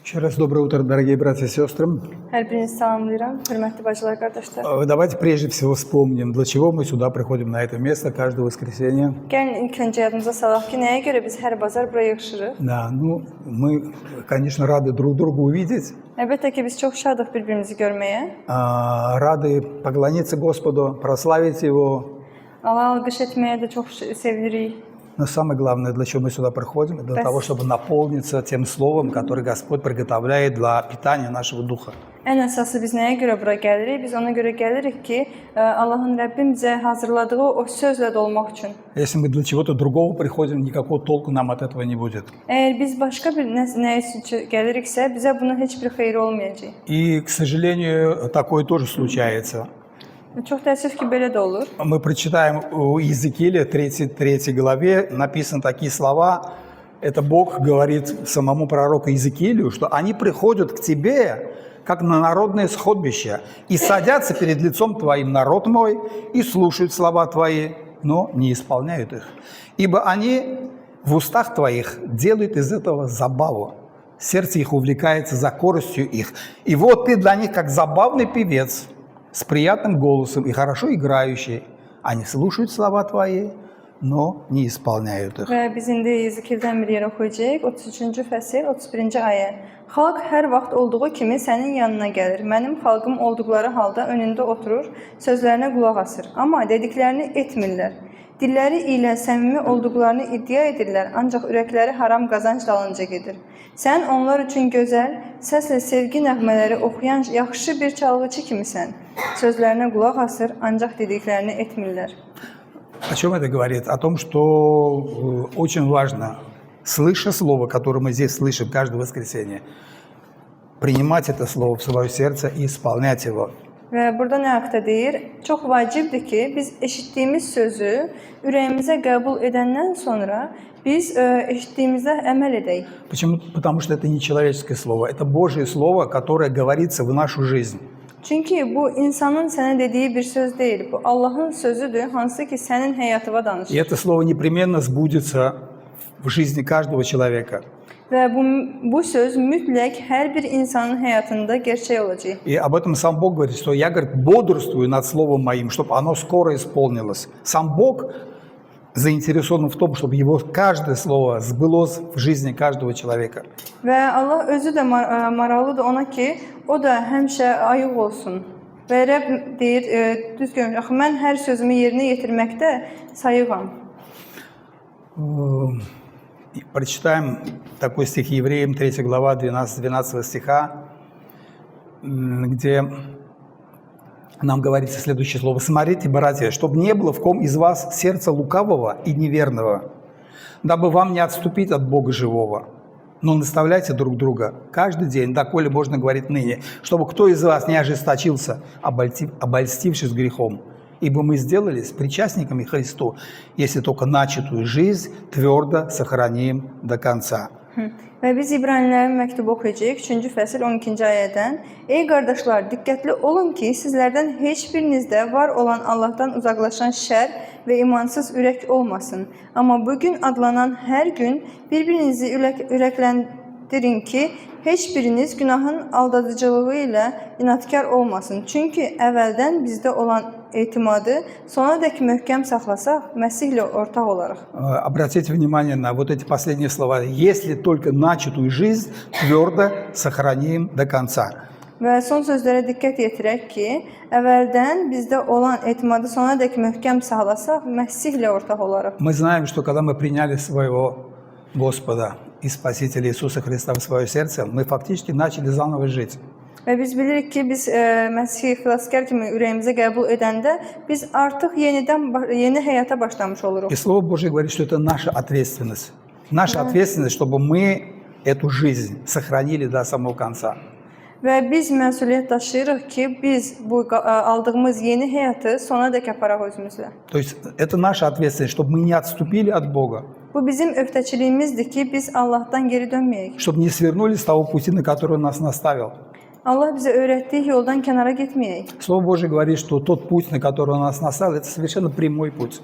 Еще раз доброе утро, дорогие братья и сестры. Hər birinizi salamlayıram, hörmətli bacılar, qardaşlar. Давайте прежде всего вспомним, для чего мы сюда приходим на это место каждое воскресенье. Gəlin ilk öncə yadımıza salaq ki, nəyə görə biz hər bazar buraya yığışırıq? Да, ну, мы, конечно, rады друг друга увидеть, Əlbəttə ki, biz çox şadıq bir-birimizi görməyə. рады поклониться Господу, прославить Его. Allah alqış etməyə də çox sevinirik. Но самое главное, для чего мы сюда приходим, для того, чтобы наполниться тем словом, которое Господь приготовляет для питания нашего духа. Ən əsası biz nəyə görə bura gəlirik? Biz ona görə gəlirik ki, Allahın Rəbbim bizə hazırladığı o sözlə dolmaq üçün. Если мы для чего-то другого приходим, никакого толку нам от этого не будет. Əgər biz başqa bir nəyə üçün gəliriksə, bizə bunun heç bir xeyri olmayacaq. И, к сожалению, такое тоже случается. Çox təəssüf ki, belə də olur. Мы прочитаем у Иезекииля 33 главе, написаны такие слова. Это Бог говорит самому пророку Иезекиилю, что они приходят к тебе, как на народное сходбище, и садятся перед лицом твоим, народ мой, и слушают слова твои, но не исполняют их. Ибо они в устах твоих делают из этого забаву. Сердце их увлекается за коростью их. И вот ты для них как забавный певец, с приятным голосом и хорошо играющий. Они слушают слова твои, но не исполняют их. Və biz indi Yezikildən bir yer oxuyacağıq. 33-cü fəsil, 31-ci ayə. Xalq hər vaxt olduğu kimi sənin yanına gəlir. Mənim xalqım olduqları halda önündə oturur, sözlərinə qulaq asır. Amma dediklərini etmirlər. Dilləri ilə səmimi olduqlarını iddia edirlər, ancaq ürəkləri haram qazanc dalınca gedir. Sən onlar üçün gözəl, səslə sevgi nəğmələri oxuyan yaxşı bir çalğıcı kimisən. Sözlərinə qulaq asır, ancaq dediklərini etmirlər. О чем это говорит? О том, что очень важно, слыша слово, которое мы здесь слышим каждое воскресенье, принимать это слово в свое сердце и исполнять его. Və burada nə haqda deyir? Çox vacibdir ki, biz eşitdiyimiz sözü ürəyimizə qəbul edəndən sonra biz eşitdiyimizə əməl edək. Почему? Потому что это не человеческое слово, это Божье слово, которое говорится в нашу жизнь. Çünki bu insanın sənə dediyi bir söz deyil. Bu Allahın sözüdür, hansı ki sənin həyatına danışır. И это слово непременно сбудется в жизни каждого человека. Və bu söz mütləq hər bir insanın həyatında gerçək olacaq. И об этом сам Бог говорит, что я, говорит, бодрствую над словом моим, чтобы оно скоро исполнилось. Сам Бог заинтересован в том, чтобы его каждое слово сбылось в жизни каждого человека. Və Allah özü də maraqlıdır ona ki, o da həmişə ayıq olsun. Və Rəbb deyir, düz görmüş, axı mən hər sözümü yerinə yetirməkdə sayığam. Прочитаем такой стих Евреям, 3 глава, 12 стиха, где нам говорится следующее слово. «Смотрите, братья, чтобы не было в ком из вас сердца лукавого и неверного, дабы вам не отступить от Бога живого. Но наставляйте друг друга каждый день, доколе можно говорить ныне, чтобы кто из вас не ожесточился, обольстившись грехом. Ибо мы сделались причастниками Христу, если только начатую жизнь твердо сохраним до конца». Və biz İbranilərin məktubu oxuyacağıq, 3-cü fəsil 12-ci ayədən. Ey qardaşlar, diqqətli olun ki, sizlərdən heç birinizdə var olan Allahdan uzaqlaşan şər və imansız ürək olmasın. Amma bugün adlanan hər gün bir-birinizi ürəkləndirin ki, heç biriniz günahın aldadıcılığı ilə inadkar olmasın. Çünki əvvəldən bizdə olan etimadı sonadək möhkəm saxlasaq, Məsihlə ortaq olarıq. Обратите внимание на вот эти последние слова. «Если только начатую жизнь твердо сохраним до конца». Və son sözlərə diqqət yetirək ki, əvvəldən bizdə olan etimadı sonadək möhkəm saxlasaq, Məsihlə ortaq olarıq. Мы знаем, что когда мы приняли своего Господа и Спасителя Иисуса Христа в свое сердце, мы фактически начали заново жить. Və biz bilirik ki, biz Məsihi xilaskar kimi ürəyimizə qəbul edəndə biz artıq yeni həyata başlamış oluruq. И Слово Божье говорит, что это наша ответственность. Наша ответственность, чтобы мы эту жизнь сохранили до самого конца. Və biz məsuliyyət daşıyırıq ki, biz bu aldığımız yeni həyatı sonadək aparaq özümüzlə. То есть это наша ответственность, чтобы мы не отступили от Бога. Bu bizim öhdəçiliyimizdir ki, biz Allahdan geri dönməyək. Чтобы не свернули с того пути, на который Он нас наставил. Allah bizə öyrətdiyi yoldan kənara getməyək. Слово Божье говорит, что тот путь, на который Он нас наставил, это совершенно прямой путь.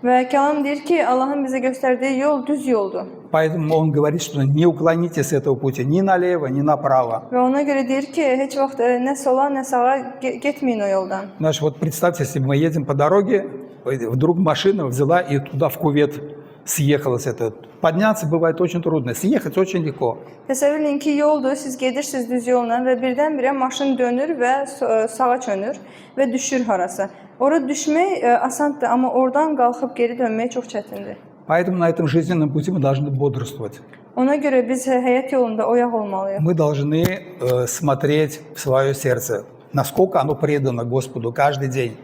Və kəlam deyir ki, Allahın bizə göstərdiyi yol düz yoldur. Поэтому он говорит, что не уклонитесь с этого пути ни налево, ни направо. Və ona görə deyir ki, heç vaxt nə sola, nə sağa getməyin o yoldan. Знаешь, вот представьте себе, мы едем по дороге, вдруг машина взяла и туда в кювет съехала с этого. Подняться бывает очень трудно, съехать очень легко. Təsəvvür edin ki, yoldur, siz gedirsiniz düz yolla və birdən-birə maşın dönür və sağa çönür və düşür harasa. Ora düşmək asandır, amma oradan qalxıb geri dönmək çox çətindir. Поэтому на этом жизненном пути мы должны бодрствовать. Ona görə biz həyat yolunda oyaq olmalıyıq. Мы должны смотреть в свое сердце, насколько оно предано Господу каждый день.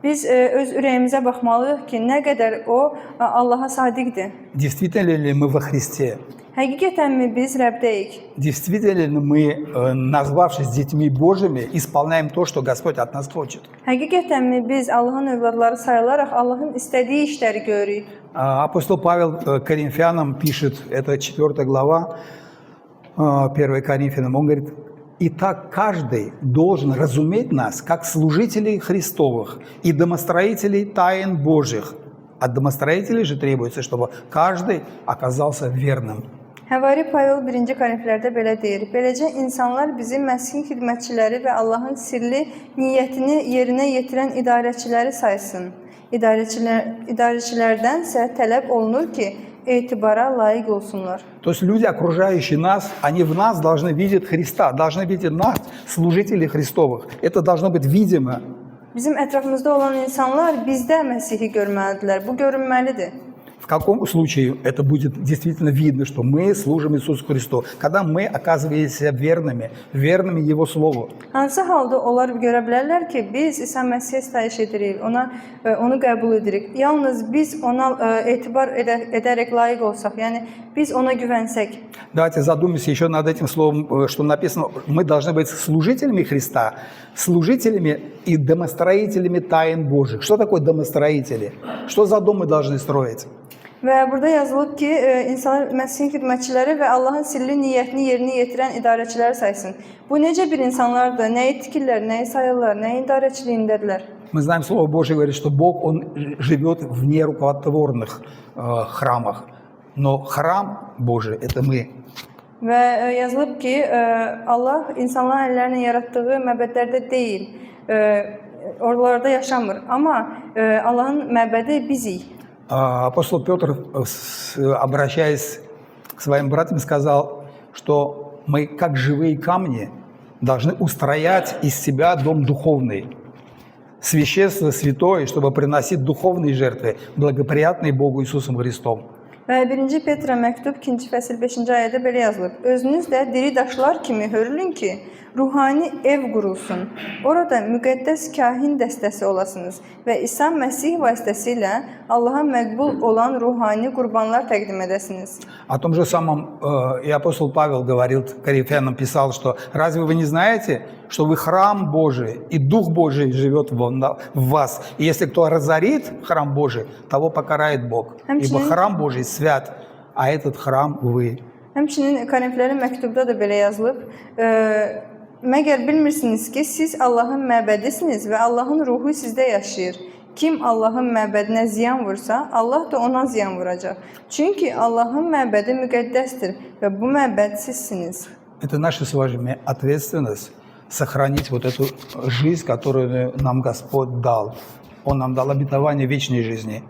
Biz öz ürəyimizə baxmalıyıq ki, nə qədər o Allaha sadiqdir. Действительно ли мы во Христе? Həqiqətənmi biz Rəbbdəyik? Действительно ли мы, назвавшись детьми Божьими, исполняем то, что Господь от нас хочет? Həqiqətənmi biz Allahın övladları sayılaraq Allahın istədiyi işləri görürük? Апостол Павел Коринфянам пишет, это 4 глава, 1 Коринфянам, он говорит: «Итак, каждый должен разуметь нас, как служителей Христовых и домостроителей тайн Божьих». От домостроителей же требуется, чтобы каждый оказался верным. Həvari Pavel 1-ci Korinflərdə belə deyir: Beləcə insanlar bizi Məsihin xidmətçiləri və Allahın sirli niyyətini yerinə yetirən idarəçiləri saysın. İdarəçilərdənsə tələb olunur ki, etibara layiq olsunlar. То есть люди, окружающие нас, они в нас должны видеть Христа, должны видеть нас, служителей Христовых. Это должно быть видимо. Bizim ətrafımızda olan insanlar bizdə Məsihi görməlidirlər. Bu görünməlidir. В каком случае это будет действительно видно, что мы служим Иисусу Христу? Когда мы оказываемся верными Его Слову. Hansı halda onlar görə bilərlər ki, biz İsa Məsihə sitayiş edirik, onu qəbul edirik. Yalnız biz ona etibar edərək layiq olsaq, yəni biz ona güvənsək. Давайте задумаемся еще над этим словом, что написано. Мы должны быть служителями Христа, служителями и домостроителями тайн Божьих. Что такое домостроители? Что за дом мы должны строить? Və burada yazılıb ki, insanlar Məsihin xidmətçiləri və Allahın sirli niyyətini yerinə yetirən idarəçilər saysın. Bu necə bir insanlardır? Nəyi tikirlər, nəyi sayırlar, nəyin idarəçiliyindədirlər? Мы знаем, Слово Божье говорит, что Бог, Он живет в нерукотворных храмах. Но храм Божий – это мы. Və yazılıb ki, Allah insanların əllərlə yaratdığı məbədlərdə deyil, oralarda yaşamır. Amma Allahın məbədi bizik. Апостол Петр, обращаясь к своим братьям, сказал, что мы, как живые камни, должны устроять из себя дом духовный, священство святое, чтобы приносить духовные жертвы, благоприятные Богу Иисусом Христом. Və 1-ci Petra məktub 2-ci fəsil 5-ci ayədə belə yazılıb: Özünüz də diri daşlar kimi hörülün ki, ruhani ev qurulsun. Orada müqəddəs kahin dəstəsi olasınız və İsa Məsih vasitəsilə Allaha məqbul olan ruhani qurbanlar təqdim edəsiniz. О том же самом и апостол Павел говорил, Коринфянам писал, что разве вы не знаете, что вы храм Божий, и Дух Божий живет в вас. И если кто разорит храм Божий, того покарает Бог. Ибо храм Божий свят, а этот храм вы. Həmçinin Korinflərin məktubda da belə yazılıb: Məgər bilmirsiniz ki, siz Allahın məbədisiniz və Allahın ruhu sizdə yaşayır. Kim Allahın məbədinə ziyan vursa, Allah da ona ziyan vuracaq. Çünki Allahın məbədi müqəddəsdir və bu məbəd sizsiniz. Это наша с вами ответственность сохранить вот эту жизнь, которую нам Господь дал. Он нам dal обетование вечной жизни.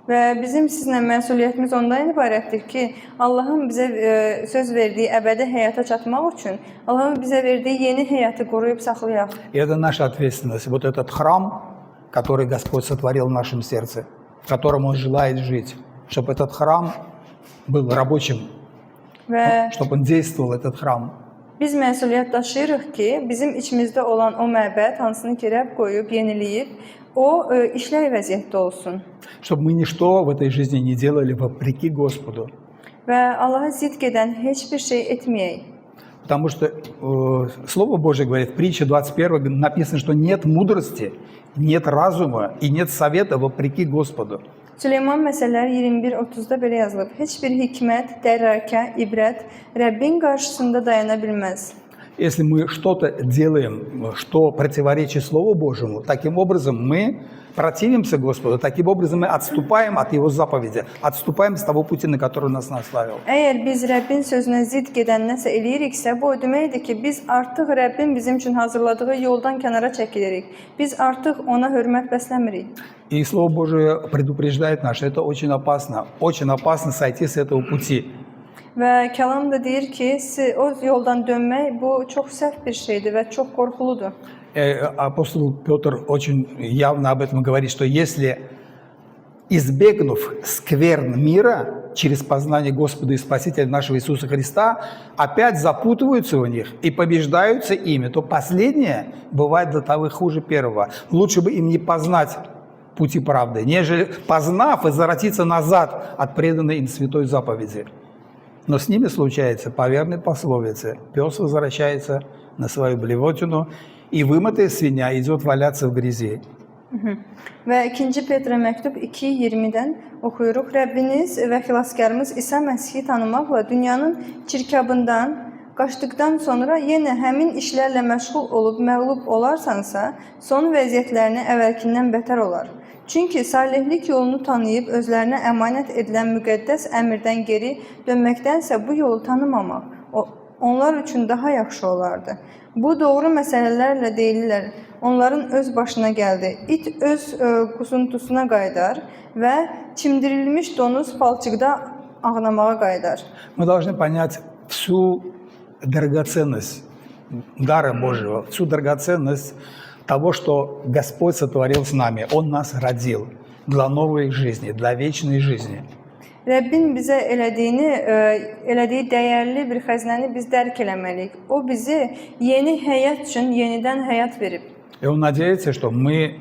Və bizim sizinlə məsuliyyətimiz ondan ibarətdir ki, Allahın bizə söz verdiyi əbədi həyata çatmaq üçün Allahın bizə verdiyi yeni həyatı qoruyub saxlayaq. И это наша ответственность. Вот этот храм, который Господь сотворил в нашем сердце, в котором Он желает жить, чтобы этот храм был рабочим, чтобы он действовал, этот храм. Biz məsuliyyət daşıyırıq ki, bizim içimizdə olan o məbəd, hansını ki, Rəbb qoyub, yeniləyib, o işləv vəziyyətdə olsun. Чтобы мы ничто в этой жизни не делали вопреки Господу. Və Allaha zidd gedən heç bir şey etməyək. Потому что Слово Божье говорит, в притче 21 написано, что нет мудрости, нет разума и нет совета вопреки Господу. Süleyman Məsəllər 21:30-da belə yazılıb: Heç bir hikmət, dərrakə, ibrət Rəbbin qarşısında dayana bilməz. Если мы что-то делаем, что противоречит Слову Божьему, таким образом мы противимся Господу, таким образом мы отступаем от Его заповеди, отступаем с того пути, на который Он нас наставил. Əgər biz Rəbbin sözünə zidd gedən nəsə eləyiriksə, bu o deməkdir ki, biz artıq Rəbbin bizim üçün hazırladığı yoldan kənara çəkilirik. Biz artıq ona hörmət bəsləmirik. И Слово Божие предупреждает нас, что это очень опасно сойти с этого пути. Və kəlam da deyir ki, o yoldan dönmək bu çox səhv bir şeydir və çox qorxuludur. Апостол Петр очень явно об этом говорит, что если, избегнув скверн мира через познание Господа и Спасителя нашего Иисуса Христа, опять запутываются в них и побеждаются ими, то последнее бывает до того хуже первого. Лучше бы им не познать пути правды, нежели познав, возвратиться назад от преданной им святой заповеди. Но с ними случается по верной пословице: пес возвращается на свою блевотину, и вымытая свинья идет валяться в грязи. Və 2 Petrə məktub 2:20-dən oxuyuruq. Rəbbiniz və xilaskarımız İsa Məsihi tanımaqla dünyanın çirkabından qaçdıqdan sonra yenə həmin işlərlə məşğul olub məğlub olarsansa, son vəziyyətlərini əvvəlkindən bətər olar. Çünki salihlik yolunu tanıyıb özlərinə əmanət edilən müqəddəs əmrdən geri dönməkdənsə bu yolu tanımamaq onlar üçün daha yaxşı olardı. Bu doğru məsələlərlə deyirlər. Onların öz başına gəldi. İt öz qusuntusuna qaydar və çimdirilmiş donuz palçıqda ağlamağa qaydar. Мы должны понять всю драгоценность дара Божьего, всю драгоценность того, что Господь сотворил с нами. Он нас родил для новой жизни, для вечной жизни. Rəbbin bizə elədiyi dəyərli bir xəzinəni biz dərk eləməliyik. O bizi yeni həyat üçün yenidən həyat verib. И Он надеется, что мы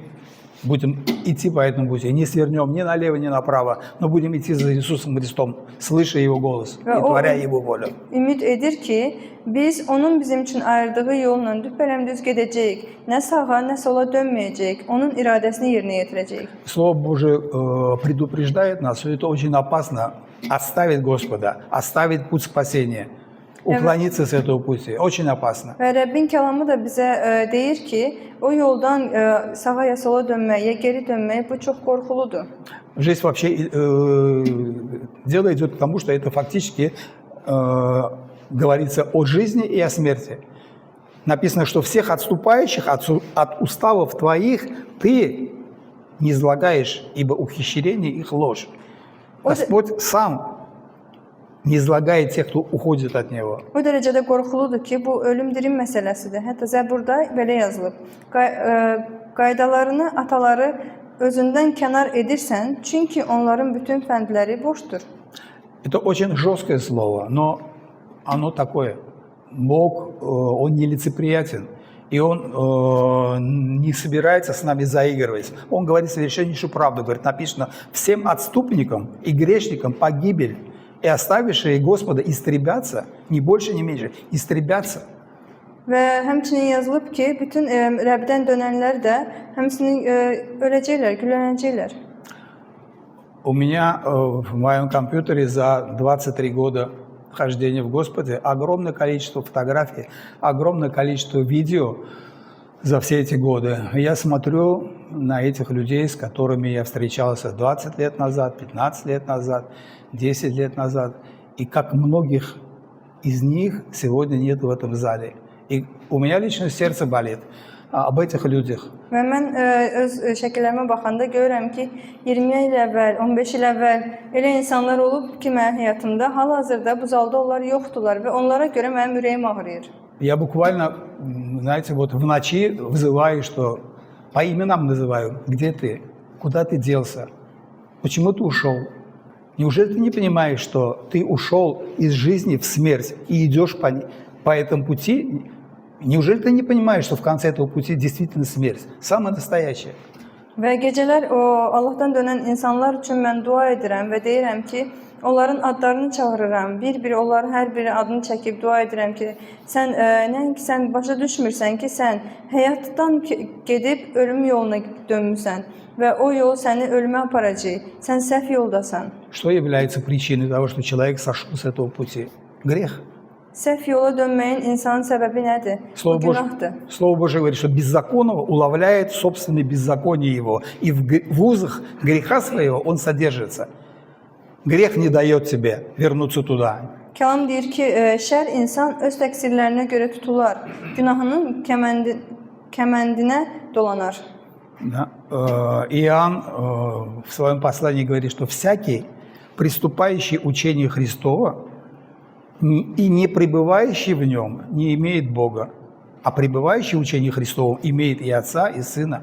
будем идти по этому пути, не свернем ни налево, ни направо, но будем идти за Иисусом Христом, слыша Его голос и творя Его волю. Ümid edir ki, biz onun bizim üçün ayırdığı yolla düpbələm-düz gedəcəyik. Nə sağa, nə sola dönməyəcəyik. Onun iradəsini yerinə yetirəcəyik. Слово Божие предупреждает нас, что это очень опасно оставить Господа, оставить путь спасения, уклониться с этого пути. Очень опасно. Və Rəbbin kəlamı da bizə deyir ki, o yoldan sağa ya sola dönmək, ya geri dönmək bu çox qorxuludur. Жизнь вообще дело идет к тому, что это фактически говорится о жизни и о смерти. Написано, что всех отступающих от уставов твоих ты не излагаешь, ибо ухищрение их ложь. Господь сам не излагает тех, кто уходит от Него. O dərəcədə qorxuludur ki, bu ölüm-dirim məsələsidir. Hətta Zəburda belə yazılıb. Qaydalarını ataları özündən kənar edirsən, çünki onların bütün fəndləri boşdur. Это очень жесткое слово, но оно такое. Бог, Он нелицеприятен, и Он не собирается с нами заигрывать. Он говорит совершеннейшую правду. Говорит, написано, всем отступникам и грешникам погибель, и оставившие Господа истребятся, ни больше, ни меньше, истребятся. Və həmçinin yazılıb ki, bütün Rəbdən dönənlər də həmçinin öləcəklər, güllənəcəklər. У меня в моем компьютере за 23 года хождения в Господе огромное количество фотографий, огромное количество видео за все эти годы. Я смотрю на этих людей, с которыми я встречался 20 лет назад, 15 лет назад, 10 лет назад. И как многих из них сегодня нет в этом зале. И у меня лично сердце болит об этих людях. Və mən öz şəkillərimə baxanda görürəm ki, 20 il əvvəl, 15 il əvvəl elə insanlar olub ki, mənim həyatımda hal-hazırda bu zalda onlar yoxdular və onlara görə mənim ürəyim ağrıyır. Я буквально, знаете, вот в ночи вызываю, что по именам называю. Где ты? Куда ты делся? Почему ты ушел? Неужели ты не понимаешь, что ты ушел из жизни в смерть и идешь по этому пути? Неужели ты не понимаешь, что в конце этого пути действительно смерть? Самая настоящая. Və gecələr o Allahdan dönən insanlar üçün mən dua edirəm və deyirəm ki, onların adlarını çağırıram. Bir-bir onların hər biri adını çəkib dua edirəm ki, sən nəinki sən başa düşmürsən ki, sən həyatdan gedib ölüm yoluna dönmüsən və o yol səni ölümə aparacaq. Sən səhv yoldasan. Что является причиной того, что человек сошел с этого пути? Грех. Səhv yola dönməyin insanın səbəbi nədir? Bu günahdır. Слово Божие говорит, что беззаконного уловляет собственное беззаконие его, и в узах греха своего он содержится. Грех не дает тебе вернуться туда. Kəlam deyir ki, şər insan öz təqsirlərinə görə tutular, günahının kəməndinə dolanar. Да. Иоанн в своем послании говорит, что всякий, приступающий учение Христова и не пребывающий в нем, не имеет Бога, а пребывающий в учении Христовом имеет и Отца, и Сына.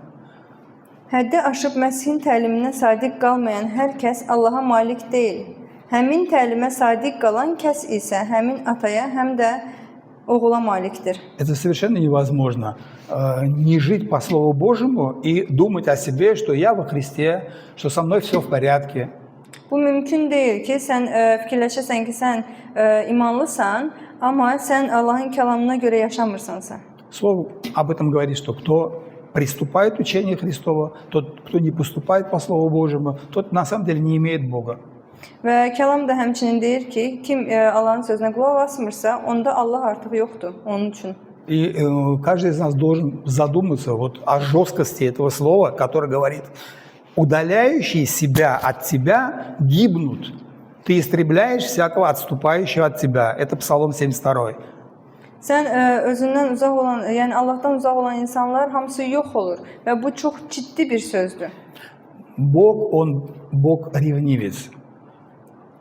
Həddi aşıb Məsihin təliminə sadiq qalmayan hər kəs Allaha malik deyil. Həmin təlimə sadiq qalan kəs isə həmin ataya, həm də oğula malikdir. Это совершенно невозможно. Не жить по Слову Божьему и думать о себе, что я во Христе, что со мной все в порядке. Bu mümkün deyil ki, sən fikirləşəsən ki, sən imanlısan, amma sən Allahın kəlamına görə yaşamırsansa. Слово об этом говорит, что кто приступает к учению Христова, тот, кто не поступает по Слову Божьему, тот на самом деле не имеет Бога. Və kəlam da həmçinin deyir ki, kim Allahın sözünə qulaq asmırsa, onda Allah artıq yoxdur onun üçün. И каждый из нас должен задуматься вот о жесткости этого слова, которое говорит: удаляющие себя от тебя гибнут. Ты истребляешь всякого отступающего от тебя. Это Псалом 72. Sən özündən uzaq olan, yəni Allahdan uzaq olan insanlar hamısı yox olur və bu çox ciddi bir sözdür. Бог, Он Бог ревнивец.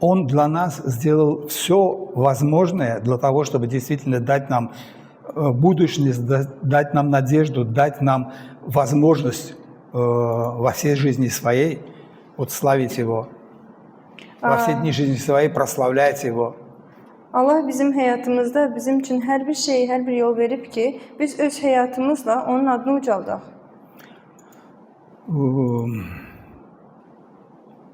Он для нас сделал все возможное для того, чтобы действительно дать нам будущность, дать нам надежду, дать нам возможность во всей жизни своей вот славить Его, во все дни жизни своей прославлять Его. Allah bizim həyatımızda bizim üçün hər bir şeyi, hər bir yol verib ki, biz öz həyatımızla onun adını ucaldaq.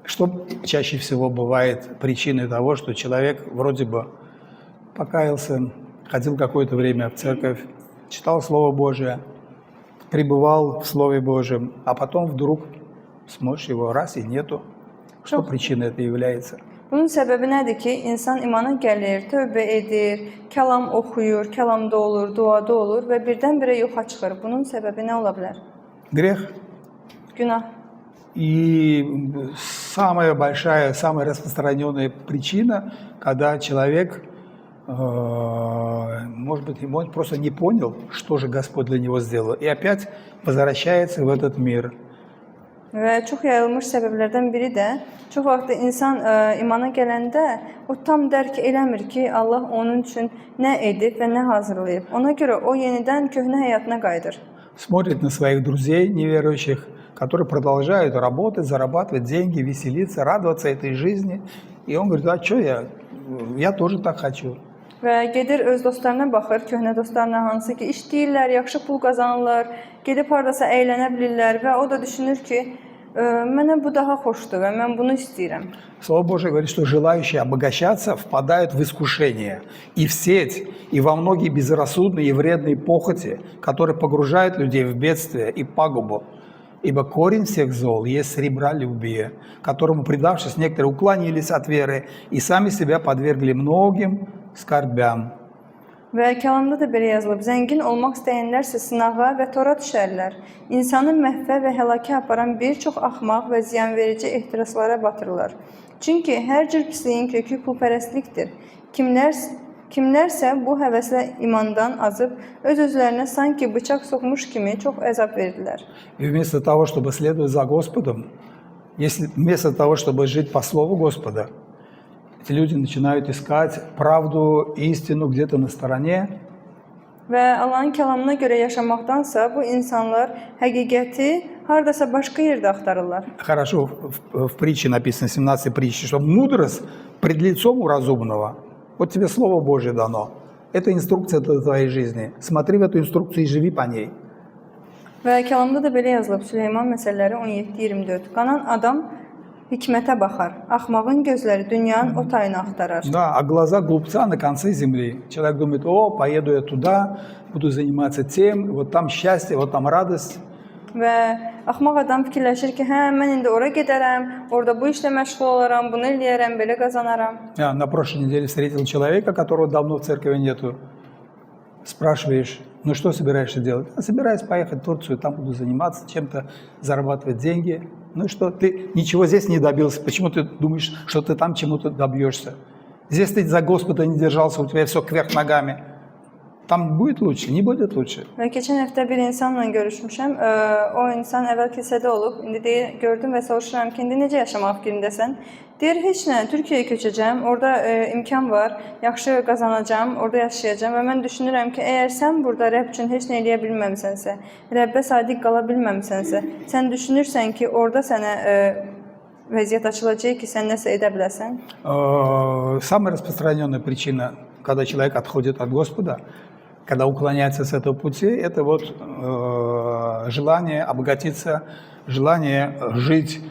Что чаще всего бывает причиной того, что человек вроде бы покаялся, ходил какое-то время в церковь, читал Слово Божие, пребывал в Слове Божьем, а потом вдруг смотришь его раз и нету. Что причиной это является? Bunun səbəbi nədir ki, insan imana gəlir, tövbə edir, kəlam oxuyur, kəlamda olur, duada olur və birdən-birə yoxa çıxır. Bunun səbəbi nə ola bilər? Грех. Günah. И самая большая, самая распространенная причина, когда человек, может быть, он просто не понял, что же Господь для него сделал, и опять возвращается в этот мир. Və çox yayılmış səbəblərdən biri də, çox vaxt insan imana gələndə o tam dərk eləmir ki, Allah onun üçün nə edib və nə hazırlayıb. Ona görə o yenidən köhnə həyatına qayıdır. Смотрит на своих друзей неверующих, которые продолжают работать, зарабатывать деньги, веселиться, радоваться этой жизни. И он говорит: а что я тоже так хочу. Və gedir öz dostlarına baxır, köhnə dostlarına, hansı ki işləyirlər, yaxşı pul qazanırlar, gedib hardasa əylənə bilirlər və o da düşünür ki, mənə bu daha xoşdur və mən bunu istəyirəm. Слово Божие говорит, что желающие обогащаться впадают в искушение и в сеть, и во многие безрассудные и вредные похоти, которые погружают людей в бедствие и пагубу. Ибо корень всех зол есть сребролюбие, которому, предавшись, некоторые уклонились от веры и сами себя подвергли многим skarbəm. Və kəlamda da belə yazılıb: zəngin olmaq istəyənlərsə sınağa və tora düşərlər. İnsanı məhvə və həlakə aparan bir çox axmaq və ziyanverici ehtiraslara batırırlar. Çünki hər cür pisliyin kökü pulpərəstlikdir. Kimlərsə bu həvəslə imandan azıb, öz-özlərinə sanki bıçaq soxmuş kimi çox əzab verdilər. И вместо того, чтобы следовать за Господом, вместо того, чтобы жить по Слову Господа, эти люди начинают искать правду, истину где-то на стороне. Və Allahın kəlamına görə yaşamaqdansa bu insanlar həqiqəti hardasa başqa yerdə axtarırlar. Хорошо, в притче написано, 17 притчи, что мудрость пред лицом у разумного. Вот тебе Слово Божье дано. Это инструкция для твоей жизни. Смотри в эту инструкцию и живи по ней. Və kəlamda da belə yazılıb, Süleyman məsəlləri 17-24. Qanan adam hikmətə baxar, axmağın gözləri dünyanın o tayını axtarar. Да, а глаза глупца на конце земли. Человек думает: о, поеду я туда, буду заниматься тем, вот там счастье, вот там радость. Və Axmaq adam fikirləşir ki, hə, mən indi ora gedərəm, orada bu işlə məşğul olaram, bunu eləyərəm, belə qazanaram. Я на прошлой неделе встретил человека, которого давно в церкви нету. Спрашиваешь, ну что собираешься делать? Я собираюсь поехать в Турцию, там буду заниматься чем-то, зарабатывать деньги. Ну и что, ты ничего здесь не добился, почему ты думаешь, что ты там чему-то добьешься? Здесь ты за Господа не держался, у тебя все кверх ногами. Там будет лучше, не будет лучше. Və keçən həftə bir insanla görüşmüşəm. O insan əvvəl kilsədə olub. İndi gördüm və soruşuram ki, indi necə yaşamaq fikrindəsən? Deyir, heç nə, Türkiyəyə köçəcəm. Orada imkan var, yaxşı qazanacağam, orada yaşayacağam və mən düşünürəm ki, əgər sən burada Rəbb üçün heç nə eləyə bilməmisənsə, Rəbbə sadiq qala bilməmisənsə, sən düşünürsən ki, orada sənə vəziyyət açılacaq ki, sən nəsə edə biləsən? Самая распространенная причина, когда человек отходит от Господа, когда уклоняется с этого пути, это вот желание обогатиться, желание жить,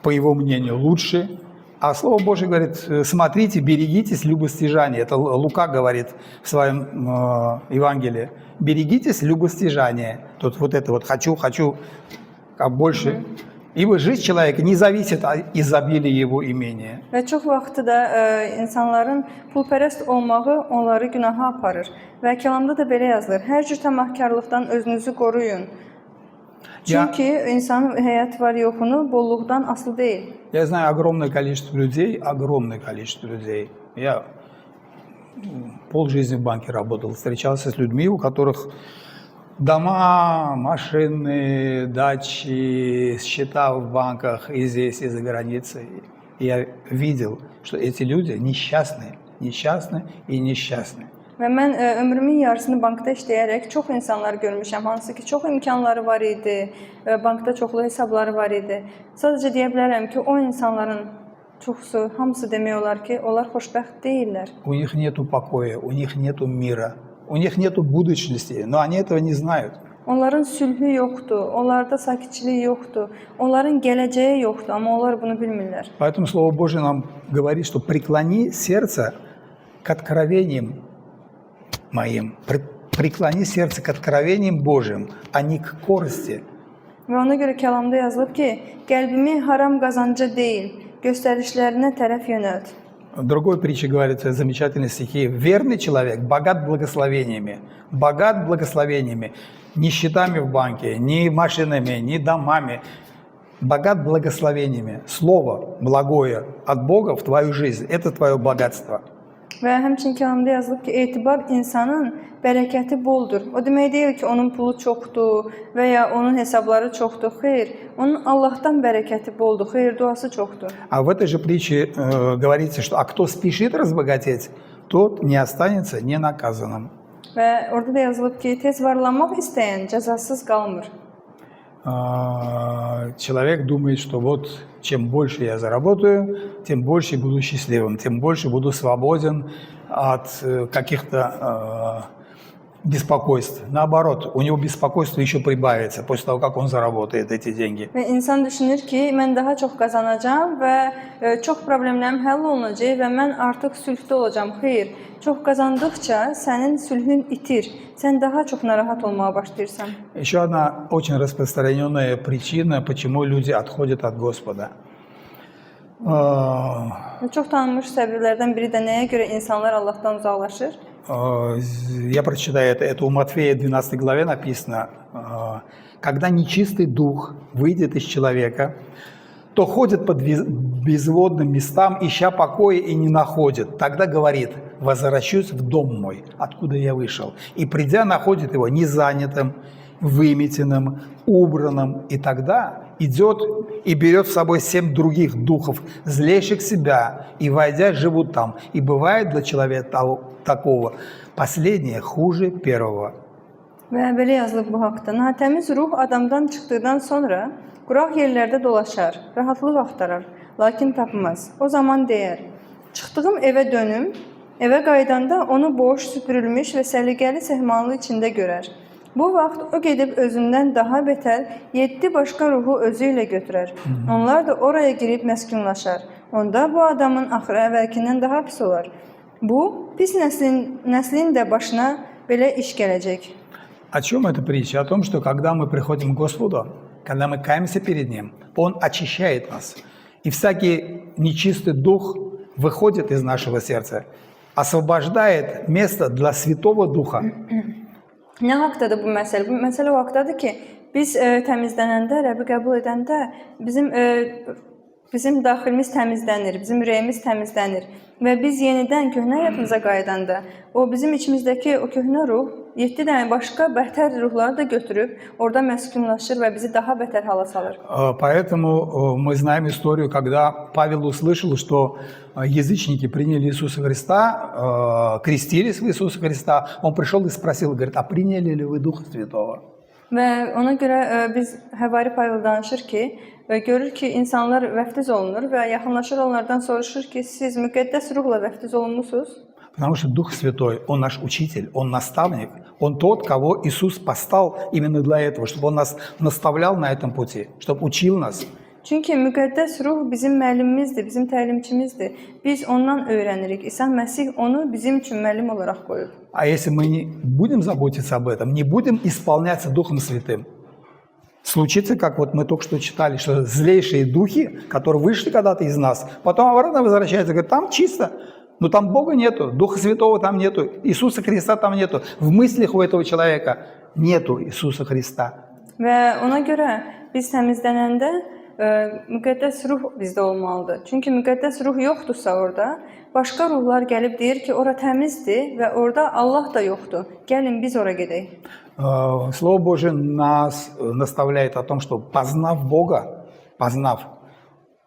по его мнению, лучше. А Слово Божие говорит, смотрите, берегитесь любостяжания. Это Лука говорит в своем Евангелии. Берегитесь любостяжания. Тут вот это вот хочу, как больше. Ибо жизнь человека не зависит от изобилия его имения. Və çox vaxtı da insanların pulpərəst olmağı onları günaha aparır. Və kəlamda da belə yazılır. Hər cür tamahkarlıqdan özünüzü qoruyun. Çünki insanın həyat var yoxunu bolluqdan asılı deyil. Я знаю огромное количество людей. Я полжизни в банке работал, встречался с людьми, у которых дома, машины, дачи, счета в банках и здесь, и за границей. И я видел, что эти люди несчастны и несчастны. Və mən ömrümün yarısını bankda işləyərək çox insanlar görmüşəm, hansı ki, çox imkanları var idi, bankda çoxlu hesabları var idi. Sadəcə deyə bilərəm ki, o insanların çoxsu, hamısı demək olar ki, onlar xoşbəxt deyillər. У них нету покоя, у них нету мира, у них нету будущности, но они этого не знают. Onların sülhü yoxdur, onlarda sakitçilik yoxdur, onların gələcəyi yoxdur, amma onlar bunu bilmirlər. Поэтому Слово Божие нам говорит, что преклони сердце к откровениям моим, преклони сердце к откровениям Божьим, а не к корысти. Və ona görə kəlamda yazılıb ki, qəlbimi haram qazanca deyil, göstərişlərinə tərəf yönəlt. В другой притче говорится замечательные стихи. Верный человек богат благословениями, не счетами в банке, ни машинами, ни домами, богат благословениями. Слово благое от Бога в твою жизнь – это твое богатство. Və həmçinin kəlamda yazılıb ki, etibar insanın bərəkəti boldur. O demək deyil ki, onun pulu çoxdur və ya onun hesabları çoxdur. Xeyr, onun Allahdan bərəkəti boldur, xeyr duası çoxdur. А в этой же притче говорится, что кто спешит разбогатеть, тот не останется ненаказанным. Və orada da yazılıb ki, tez varlanmaq istəyən cəzasız qalmır. Человек думает, что вот чем больше я заработаю, тем больше буду счастливым, тем больше буду свободен от каких-то беспокойств. Наоборот, у него беспокойство еще прибавится после того, как он заработает эти деньги. Və insan düşünür ki, mən daha çox qazanacağam və çox problemlərim həll olunacaq və mən artıq sülhdə olacağam. Xeyr, çox qazandıqca sənin sülhün itir. Sən daha çox narahat olmağa başlayırsan. Еще одна очень распространенная причина, почему люди отходят от Господа. Çox tanınmış səbəblərdən biri də nəyə görə insanlar Allahdan uzaqlaşır? Я прочитаю это у Матфея 12 главе написано. Когда нечистый дух выйдет из человека, то ходит по безводным местам, ища покоя и не находит. Тогда говорит: возвращусь в дом мой, откуда я вышел. И придя, находит его незанятым, выметенным, убранным. И тогда идет и берет с собой 7 других духов, злейших себя, и, войдя, живут там. И бывает для человека такого последнее хуже первого. Və belə yazılıb bu haqda. Natəmiz ruh adamdan çıxdıqdan sonra quraq yerlərdə dolaşar, rahatlıq axtarar, lakin tapmaz. O zaman deyər: çıxdığım evə dönüm, evə qaydanda onu boş, süpürülmüş və səliqəli sehmanlı içində görər. Bu vaxt o gedib özündən daha betər 7 başqa ruhu özü ilə götürər. Onlar da oraya girib məskunlaşar. Onda bu adamın axırı əvvəlkindən daha pis olar. Bu, pis nəslin də başına belə iş gələcək. О чем эта притча? О том, что когда мы приходим к Господу, когда мы каемся перед Ним, Он очищает нас. И всякий нечистый дух выходит из нашего сердца, освобождает место для Святого Духа. Nə haqdadır bu məsələ? Bu məsələ o haqdadır ki, biz təmizlənəndə, Rəbbi qəbul edəndə bizim daxilimiz təmizlənir, bizim ürəyimiz təmizlənir və biz yenidən köhnə həyatımıza qayıdanda, o bizim içimizdəki o köhnə ruh 7 dənə başqa bətər ruhları da götürüb, orada məskunlaşır və bizi daha bətər hala salır. Поэтому мы знаем историю, когда Павел услышал, что язычники приняли Иисуса Христа, крестились в Иисуса Христа, он пришел и спросил, говорит, а приняли ли вы Духа Святого? Və ona görə biz Həvari Pavel danışır ki, görür ki, insanlar vəftiz olunur və yaxınlaşır onlardan soruşur ki, siz müqəddəs ruhla vəftiz olunmusunuz? Потому что Дух Святой, Он наш учитель, Он наставник, Он тот, кого Иисус поставил именно для этого, чтобы Он нас наставлял на этом пути, чтобы учил нас. Çünki müqəddəs ruh bizim müəllimimizdir, bizim təlimçimizdir. Biz ondan öyrənirik. İsa Məsih onu bizim üçün müəllim olaraq qoyub. А если мы не будем заботиться об этом, не будем исполняться Духом Святым, случится, как вот мы только что читали, что злейшие духи, которые вышли когда-то из нас, потом обратно возвращаются, говорят, там чисто, но там Бога нету, Духа Святого там нету, Иисуса Христа там нету, в мыслях у этого человека нету Иисуса Христа. Və ona görə biz təmizlənəndə müqəddəs ruh bizdə olmalıdır. Çünki müqəddəs ruh yoxdursa orada, başqa ruhlar gəlib deyir ki, ora təmizdir və orada Allah da yoxdur. Gəlin biz ora gedək. Слово Божие нас наставляет о том, что познав Бога,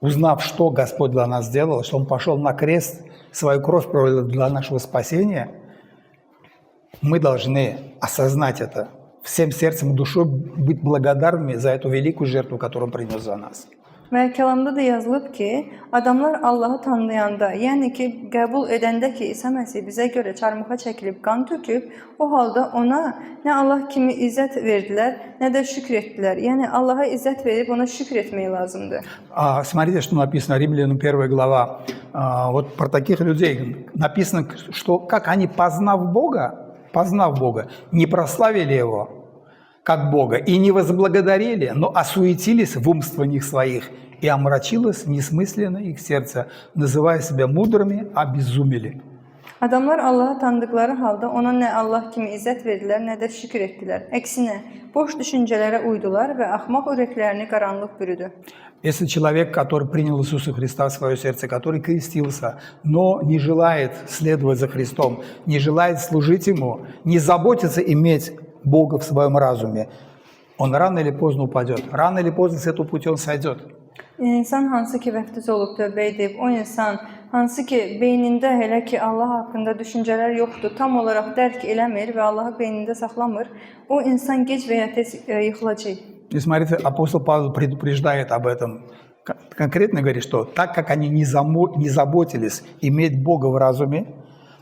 узнав, что Господь для нас сделал, что Он пошел на крест, свою кровь пролил для нашего спасения, мы должны осознать это, всем сердцем и душой быть благодарными за эту великую жертву, которую Он принес за нас. Və kəlamda da yazılıb ki, adamlar Allahı tanıyanda, yəni ki, qəbul edəndə ki, İsa Məsih bizə görə çarmıxa çəkilib, qan töküb, o halda ona nə Allah kimi izzət verdilər, nə də şükür etdilər. Yəni Allaha izzət verib ona şükür etmək lazımdır. Смотрите, что написано, Римлянам 1 глава. Вот про таких людей написано, что как они, познав Бога, не прославили Его как Бога и не возблагодарили, но осуетились в умствованиях своих, и омрачилось несмысленно их сердце, называя себя мудрыми, обезумели. Adamlar Allahı tanıdıkları halda ona nə Allah kimi izzət verdilər, nə də şükür etdilər. Əksinə, boş düşüncələrə uydular və axmaq ürəklərini qaranlıq bürüdü. Если человек, который принял Иисуса Христа в свое сердце, который крестился, но не желает следовать за Христом, не желает служить Ему, не заботится иметь Бога в своем разуме, он рано или поздно упадет. Рано или поздно с этого пути он сойдет. İnsan hansı ki vəftiz olub tövbə edib, o insan hansı ki beynində hələ ki Allah haqqında düşüncələr yoxdur, tam olaraq dərk eləmir və Allahı beynində saxlamır, o insan gec və ya tez yıxılacaq. И смотрите, апостол Павел предупреждает об этом. Конкретно говорит, что так как они не заботились иметь Бога в разуме,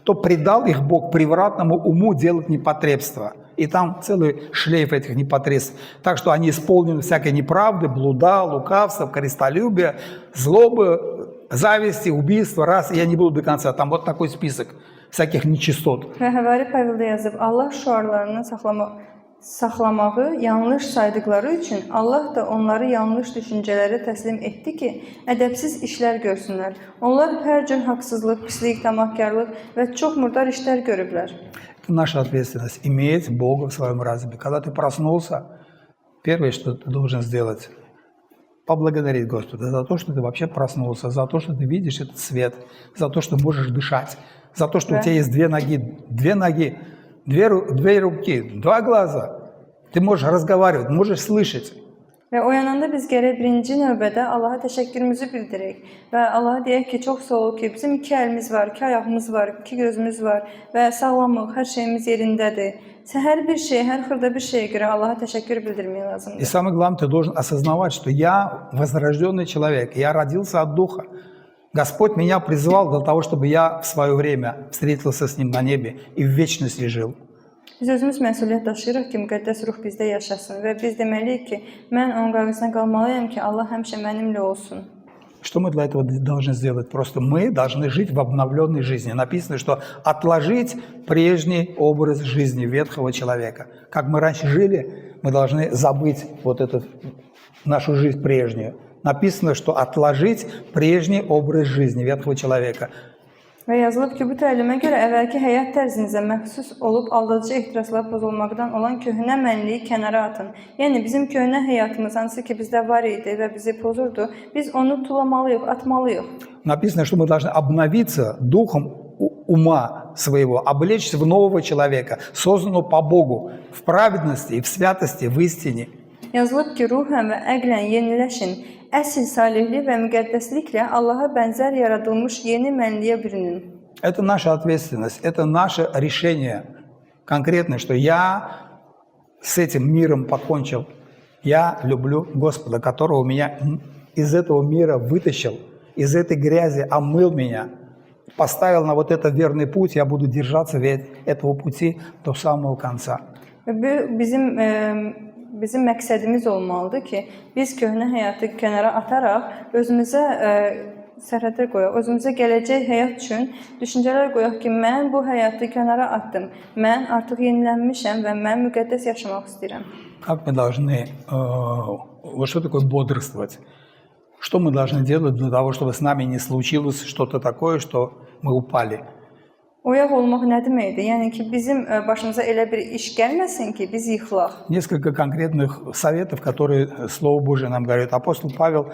то предал их Бог превратному уму делать непотребство. И там целый шлейф этих непотребств. Так что они исполнены всякой неправды, блуда, лукавства, корыстолюбия, злобы, зависти, убийства, раз. Я не буду до конца. Там вот такой список всяких нечистот. Və Həvari Paveldə yazıb, Allah şüarlarını saxlamağı yanlış saydıkları üçün Allah da onları yanlış düşüncələrə təslim etdi ki, ədəbsiz işlər görsünlər. Onlar hər cür haqsızlıq, pislik, tamahkarlıq və çox murdar işlər görüblər. Это наша ответственность – иметь Бога в своем разуме. Когда ты проснулся, первое, что ты должен сделать – поблагодарить Господа за то, что ты вообще проснулся, за то, что ты видишь этот свет, за то, что можешь дышать, за то, что у тебя есть две ноги, две руки, два глаза. Ты можешь разговаривать, можешь слышать. Və oyananda biz gərək birinci növbədə Allaha təşəkkürümüzü bildirək və Allaha deyək ki, çox sağ ol ki, bizim 2 əlimiz var, 2 ayağımız var, 2 gözümüz var və sağlamıq, hər şeyimiz yerindədir. Hər bir şey, hər xırda bir şeyə görə Allaha təşəkkür bildirmək lazımdır. И самое главное, ты должен осознавать, что я возрожденный человек, я родился от Духа. Господь меня призвал для того, чтобы я в свое время встретился с Ним на небе и в вечности жил. Biz özümüz məsuliyyət daşıyırıq ki, müqəddəs ruh bizdə yaşasın və biz deməliyik ki, mən onun qarşısına qalmalıyam ki, Allah həmişə mənimlə olsun. Что мы для этого должны сделать? Просто мы должны жить в обновленной жизни. Написано, что отложить прежний образ жизни ветхого человека. Как мы раньше жили, мы должны забыть вот этот нашу жизнь прежнюю. Написано, что отложить прежний образ жизни ветхого человека. Və yazılıb ki, bu təlimə görə əvvəlki həyat tərzinizə məxsus olub aldadıcı ehtiraslar pozulmaqdan olan köhnə mənliyi kənara atın. Yəni bizim köhnə həyatımız, hansı ki bizdə var idi və bizi pozurdu, biz onu tulamalıyıq, atmalıyıq. Написано, что мы должны обновиться духом ума своего, облечься в нового человека, созданного по Богу, в праведности, в святости, в истине. Yazılıb ki, ruhən və əqlən yeniləşin, əsl salihlik və müqəddəsliklə Allaha bənzər yaradılmış yeni mənliyə bürünün. Это наша ответственность, это наше решение конкретное, что я с этим миром покончил. Я люблю Господа, которого меня из этого мира вытащил, из этой грязи омыл меня, поставил на вот этот верный путь, я буду держаться этого пути до самого конца. Bizim məqsədimiz olmalıdır ki, biz köhnə həyatı kənara ataraq özümüzə sərhədlər qoyaq, özümüzə gələcək həyat üçün düşüncələr qoyaq ki, mən bu həyatı kənara atdım, mən artıq yenilənmişəm və mən müqəddəs yaşamaq istəyirəm. Как мы должны, вот что такое бодрствовать? Что мы должны делать для того, чтобы с нами не случилось что-то такое, что мы упали? Oyaq olmaq nə deməkdir? Yəni ki, bizim başımıza elə bir iş gəlməsin ki, biz yıxılaq. Несколько конкретных советов, которые Слово Божие нам говорит. Апостол Павел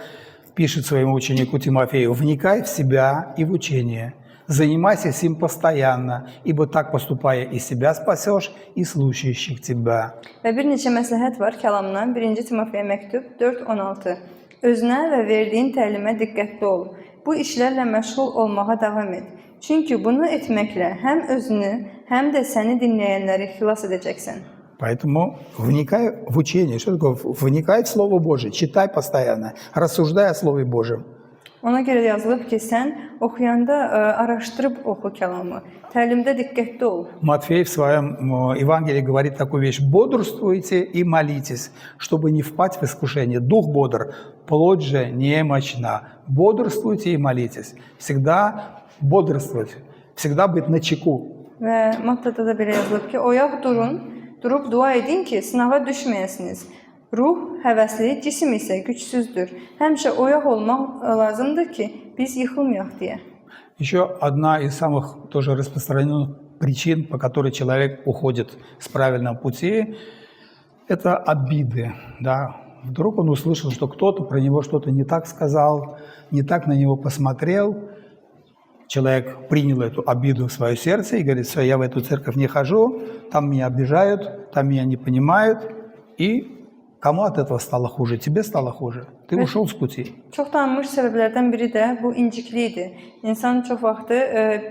пишет своему ученику Тимофею: «Вникай в себя и в учение, занимайся сим постоянно, ибо так поступая и себя спасешь, и слушающих тебя». Və bir neçə məsləhət var kəlamdan. 1. Timofeyə məktub 4:16. Özünə və verdiyin təlimə diqqətli ol. Bu işlərlə məşğul olmağa davam et. Çünki bunu etməklə həm özünü, həm də səni dinləyənləri xilas edəcəksən. Поэтому вникай в учение. Что такое? Вникай в Слово Божие, читай постоянно, рассуждай о Слове Божьем. Ona görə yazılıb ki, sən oxuyanda araşdırıb oxu kəlamı, təlimdə diqqətli ol. Матфей в своем Евангелии говорит такую вещь: «Бодрствуйте и молитесь, чтобы не впасть в искушение. Дух бодр, плоть же немощна. Бодрствуйте и молитесь». Всегда бодрствовать, всегда быть начеку. Və Mattada da belə yazılıb ki, oyaq durun, durub dua edin ki, sınava düşməyəsiniz. Ruh həvəsli, cisim isə gücsüzdür. Həmişə oyaq olmaq lazımdır ki, biz yıxılmayaq deyə. Еще одна из самых тоже распространенных причин, по которой человек уходит с правильного пути, это обиды. Да? Вдруг он услышал, что кто-то про него что-то не так сказал, не так на него посмотрел. Человек принял эту обиду в свое сердце и говорит: все, я в эту церковь не хожу, там меня обижают, там меня не понимают. И кому от этого стало хуже? Тебе стало хуже. Ты ушел с пути. Çox tanınmış səbəblərdən biri də bu inciklikdir. İnsan çox vaxtı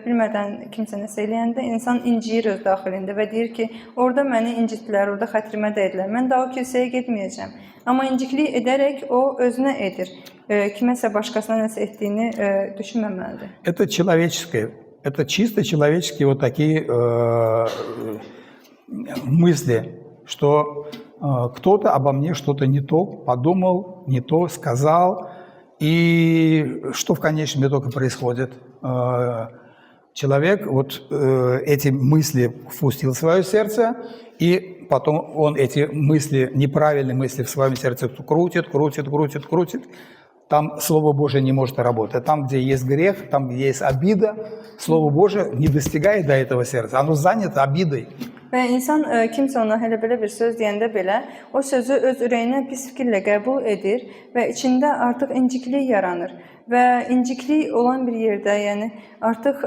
bilmədən kimsə nəsə eləyəndə insan inciyir öz daxilində və deyir ki, orada məni incitdilər, orada xətrimə dəydilər, mən daha o kilsəyə getməyəcəm. Amma inciklik edərək o özünə edir. Kiməsə başqasına nəsə etdiyini düşünməməlidir. Это человеческое, это чисто человеческие вот такие мысли, что кто-то обо мне что-то не то подумал, не то сказал. И что в конечном итоге происходит? Человек вот эти мысли впустил в свое сердце, и потом он эти мысли, неправильные мысли в своем сердце крутит. Там Слово Божие не может работать. Там, где есть грех, там, где есть обида, Слово Божие не достигает до этого сердца. Оно занято обидой. Və insan kimsə ona elə belə bir söz deyəndə belə, o sözü öz ürəyinə pis fikirlə qəbul edir və içində artıq inciklik yaranır. Və inciklik olan bir yerdə, yəni artıq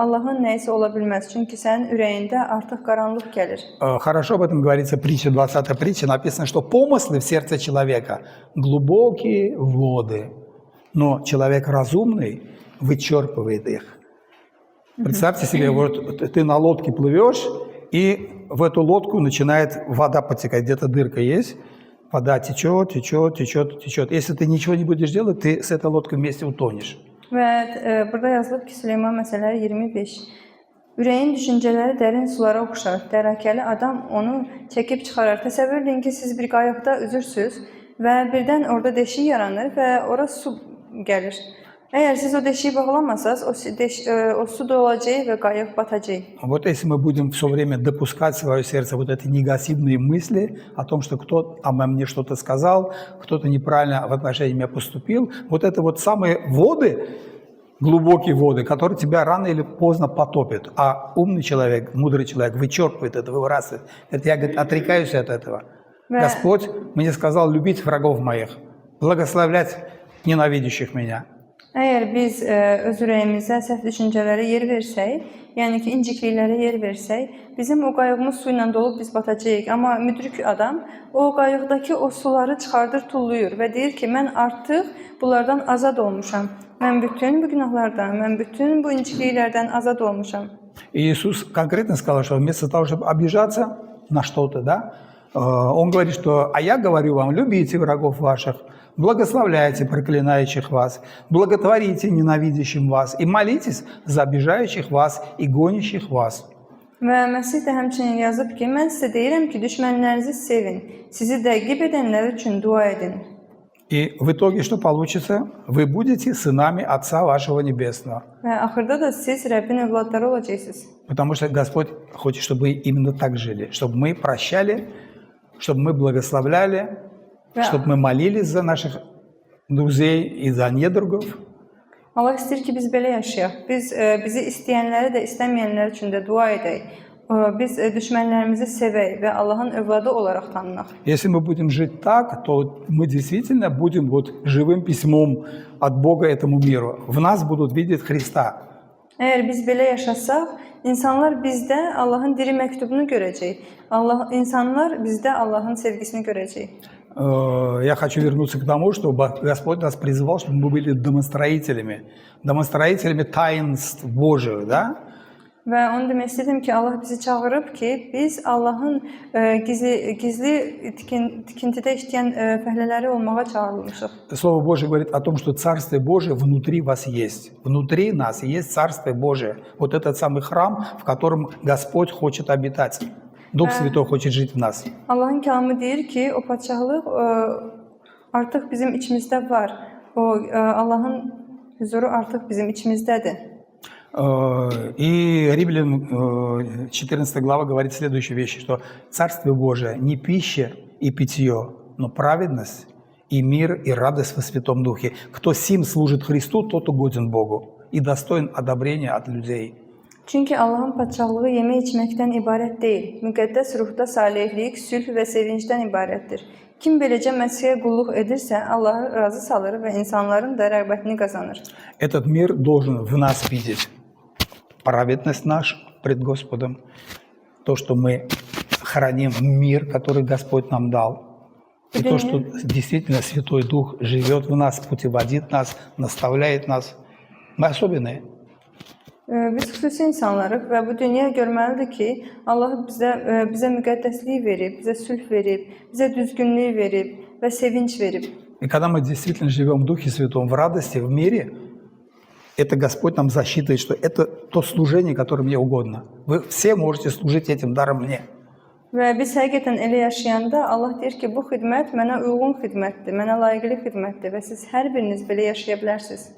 Allahın nəyisə ola bilməz. Çünki sənin ürəyində artıq qaranlıq gəlir. Хорошо об этом говорится притча, 20-я притча. Написано, что помыслы в сердце человека глубокие воды, но человек разумный вычерпывает их. Представьте себе, вот ты на лодке плывешь, и в эту лодку начинает вода подтекать, где-то дырка есть, вода течет. Если ты ничего не будешь делать, ты с этой лодкой вместе утонешь. Və burada yazılıb ki, Süleyman məsələləri 25. Ürəyin düşüncələri dərin sulara oxşar. Dərakəli adam onu çəkib çıxarar. Təsəvvür edin ki, siz bir qayıqda üzürsüz və birdən orada deşik yaranır və ora su gəlir. Əgər siz o deşiyi bağlamasanız, o su dolacaq və qayıq batacaq. Вот если мы будем все время допускать в свое сердце вот эти негативные мысли о том, что кто-то обо мне что-то сказал, кто-то неправильно в отношении меня поступил, вот это вот самые воды, глубокие воды, которые тебя рано или поздно потопят. А умный человек, мудрый человек вычерпывает это, выбрасывает. Это я, говорит, отрекаюсь от этого. Господь мне сказал любить врагов моих, благословлять ненавидящих меня. Əgər biz öz ürəyimizə səhv düşüncələrə yer versək, yəni ki, incikliklərə yer versək, bizim o qayığımız su ilə dolub biz batacağıq. Amma müdrik adam o qayıqdakı o suları çıxardır, tulluyur və deyir ki, mən artıq bunlardan azad olmuşam. Mən bütün bu günahlardan, mən bütün bu incikliklərdən azad olmuşam. И Иисус конкретно сказал, что вместо того, чтобы обижаться на что-то, да, Он говорит, что «А я говорю вам, любите врагов ваших, благословляйте проклинающих вас, благотворите ненавидящим вас и молитесь за обижающих вас и гонящих вас». Və Məsih də həmçinin yazıb ki, mən sizə deyirəm ki, düşmənlərinizi sevin, sizi təqib edənlər üçün dua edin. И в итоге что получится? Вы будете сынами Отца вашего Небесного. Və axırda da siz Rəbbin övladları olacaqsınız. Потому что Господь хочет, чтобы мы именно так жили, чтобы мы прощали, чтобы мы благословляли, чтобы мы молились за наших друзей и за недругов. Allah istəyir ki, biz belə yaşayaq. Biz bizi istəyənləri də, istəməyənlər üçün də dua edək. Biz düşmənlərimizi sevək və Allahın övladı olaraq tanınaq. Если мы будем жить так, то мы действительно будем вот живым письмом от Бога этому миру. В нас будут видеть Христа. Əgər biz belə yaşasaq, insanlar bizdə Allahın diri məktubunu görəcək. İnsanlar bizdə Allahın sevgisini görəcək. Я хочу вернуться к тому, что Господь нас призывал, чтобы мы были домостроителями таинств Божьих, да? Və onu demək istədim ki, Allah bizi çağırıb ki, biz Allahın gizli tikintidə işləyən fəhlələri olmağa çağırılmışıq. Слово Божье говорит о том, что Царствие Божие внутри вас есть. Внутри нас есть Царствие Божие. Вот этот самый храм, в котором Господь хочет обитать. Дух Святой хочет жить в нас. Allahın kəlamı deyir ki, o padşahlıq artıq bizim içimizdə var. O Allahın huzuru artıq bizim içimizdədir. И Римлянам 14 глава говорит следующие вещи, что Царствие Божие не пища и питье, но праведность и мир и радость во Святом Духе. Кто сим служит Христу, тот угоден Богу и достоин одобрения от людей. Çünki Allahın padşahlığı yemək içməkdən ibarət deyil. Müqəddəs ruhda salihlik, sülh və sevincdən ibarətdir. Kim beləcə Məsihə qulluq edirsə, Allahı razı salır və insanların da rəğbətini qazanır. Этот мир должен в нас видеть праведность нашу пред Господом, то, что мы храним мир, который Господь нам дал, и то, что действительно Святой Дух живет в нас, путеводит нас, наставляет нас. Мы особенные. Biz xüsusi insanlarıq və bu dünya görməlidir ki, Allah bizə müqəddəslik verib, bizə sülh verib, bizə düzgünlük verib və sevinç verib. И когда мы действительно живем в Духе Святом, в радости, в мире, это Господь нам засчитывает, что это то служение, которое мне угодно. Вы все можете служить этим даром мне. Və biz həqiqətən elə yaşayanda Allah deyir ki, bu xidmət mənə uyğun xidmətdir, mənə layiqli xidmətdir və siz hər biriniz belə yaşaya bilərsiniz.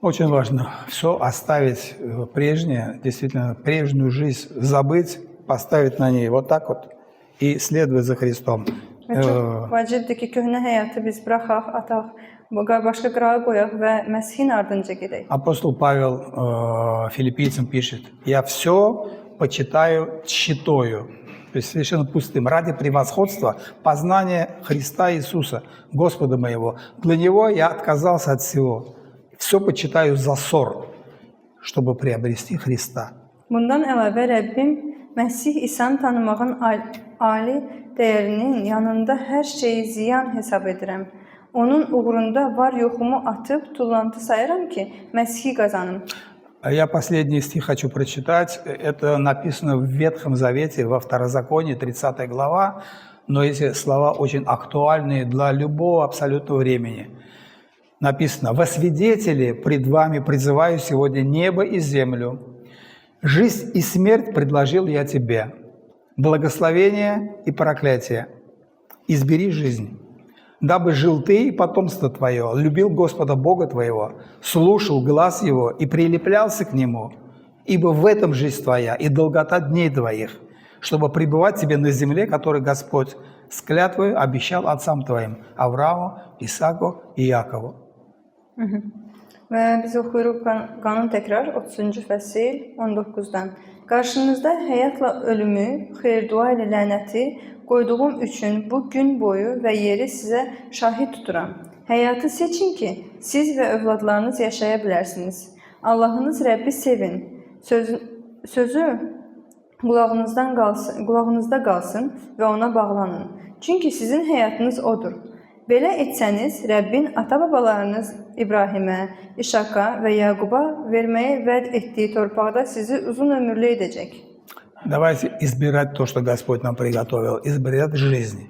Очень важно все оставить прежнее, действительно, прежнюю жизнь забыть, поставить на ней вот так вот и следовать за Христом. Və çox vacibdir ki, köhnə həyatı biz buraxaq, ataq, başqa qırağa qoyaq və Məsihin ardınca gedək. Апостол Павел филиппийцам пишет: «Я все почитаю тщетою», то есть совершенно пустым, ради превосходства познания Христа Иисуса, Господа моего. Для Него я отказался от всего. Все почитаю за ссор, чтобы приобрести Христа. Bundan əlavə Rəbbim Məsih İsa'nı tanımağın ali dəyərinin yanında hər şeyi ziyan hesab edirəm. Onun uğrunda var yoxumu atıb tullantı sayıram ki, Məsihi qazanım. Я последний стих хочу прочитать. Это написано в Ветхом Завете, во Второзаконии, 30 глава. Но эти слова очень актуальны для любого абсолютного времени. Написано: «Во свидетели пред вами призываю сегодня небо и землю. Жизнь и смерть предложил я тебе, благословение и проклятие. Избери жизнь, дабы жил ты и потомство твое, любил Господа Бога твоего, слушал глас Его и прилеплялся к Нему, ибо в этом жизнь твоя и долгота дней твоих, чтобы пребывать тебе на земле, которую Господь с клятвой обещал отцам твоим, Аврааму, Исааку и Якову». Və biz oxuyuruq qanun təkrar 30-cu fəsil 19-dan. Qarşınızda həyatla ölümü, xeyir-dua ilə lənəti qoyduğum üçün bu gün boyu və yeri sizə şahid tuturam. Həyatı seçin ki, siz və övladlarınız yaşaya bilərsiniz. Allahınız Rəbbi sevin. Sözü qulağınızda qalsın və ona bağlanın. Çünki sizin həyatınız odur. Belə etsəniz, Rəbbin ata-babalarınız İbrahimə, İşaka və Yaquba verməyə vəd etdiyi torpaqda sizi uzun ömürlü edəcək. Давайте избирать то, что Господь нам приготовил, избирать жизнь.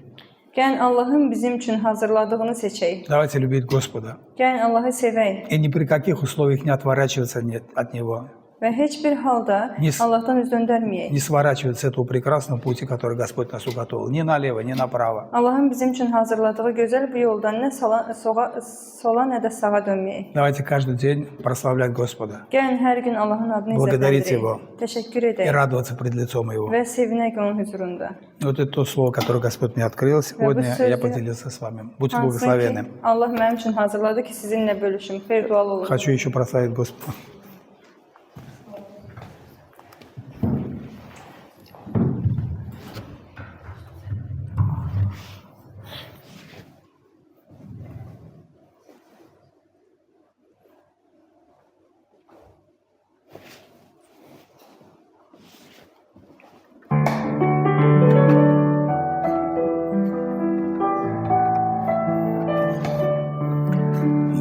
Gəlin Allahın bizim üçün hazırladığını seçək. Давайте любить Господа. Gəlin Allahı sevək И ни при каких условиях не отворачиваться от Него. və heç bir halda Allahdan üz döndərməyək. Не сворачивать с этого прекрасного пути, который Господь нас уготовил. Ни налево, ни направо. Allahın bizim üçün hazırladığı gözəl bu yoldan nə sola nə də sağa dönməyək. Давайте каждый день прославлять Господа Gəlin hər gün Allahın adını Благодарить izlədək. Его. Təşəkkür и edək радоваться пред лицом Его. və sevinək onun huzurunda. Вот это то слово, которое Господь мне открыл сегодня, я поделился с вами. Будьте благословенны. Allah mənim üçün hazırladı ki, sizinlə bölüşüm. Xeyir dualı olun. Хочу еще прославить Господа.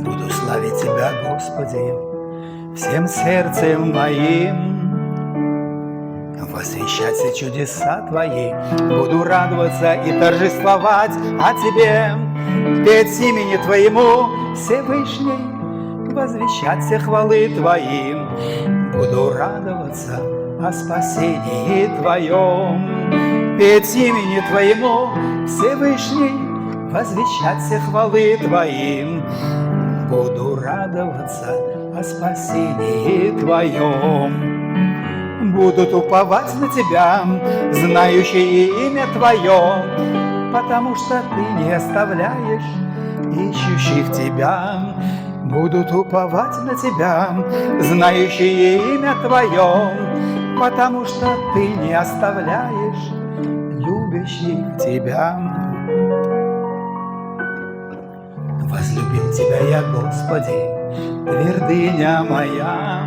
Буду славить Тебя, Господи, всем сердцем моим, восхищать все чудеса Твои, буду радоваться и торжествовать о Тебе, петь имени Твоему Всевышний, возвещать все хвалы Твои, буду радоваться о спасении Твоем, петь имени Твоему Всевышний, возвещать все хвалы Твои, буду радоваться о спасении Твоем. Будут уповать на Тебя, знающие имя Твое, потому что Ты не оставляешь ищущих Тебя. Будут уповать на Тебя, знающие имя Твое, потому что Ты не оставляешь любящих Тебя. Возлюбил Тебя я, Господи, твердыня моя,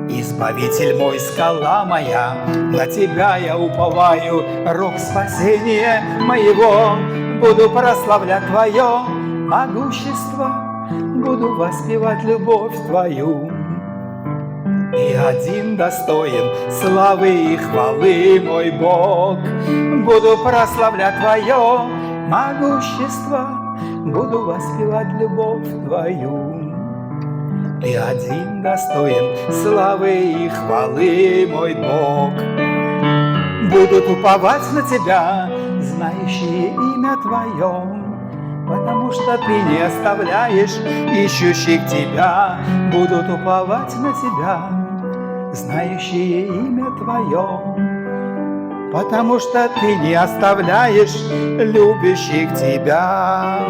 Избавитель мой, скала моя, на Тебя я уповаю, рог спасения моего. Буду прославлять Твое могущество, буду воспевать любовь Твою. И один достоин славы и хвалы мой Бог. Буду прославлять Твое могущество, буду воспевать любовь Твою. Ты один достоин славы и хвалы, мой Бог. Будут уповать на Тебя, знающие имя Твое, потому что Ты не оставляешь ищущих Тебя. Будут уповать на Тебя, знающие имя Твое, потому что Ты не оставляешь любящих Тебя.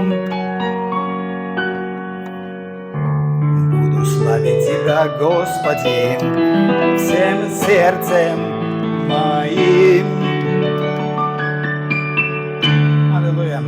Славить Тебя, Господи, всем сердцем моим. Аллилуйя.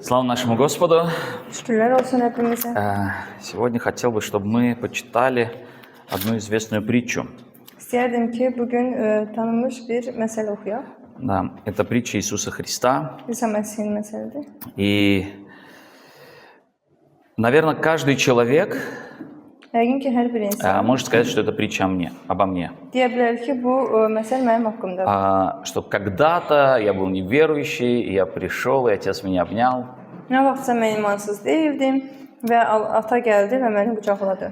Слава нашему Господу! Şükürlər olsun Rəbbimizə. Сегодня хотел бы, чтобы мы почитали одну известную притчу. İstəyərdim ki, bugün tanınmış bir məsələ oxuyaq. Да, это притча Иисуса Христа. İsa Məsihin məsələdir. И, наверное, каждый человек Yəqin ki, hər bir insan может сказать, что это притча обо мне. deyə bilər ki, bu məsəl mənim haqqımdadır. Что когда-то я был неверующий, и я пришел, и отец меня обнял. Nə vaxtsa mən imansız deyildim və ata gəldi və məni qucaqladı.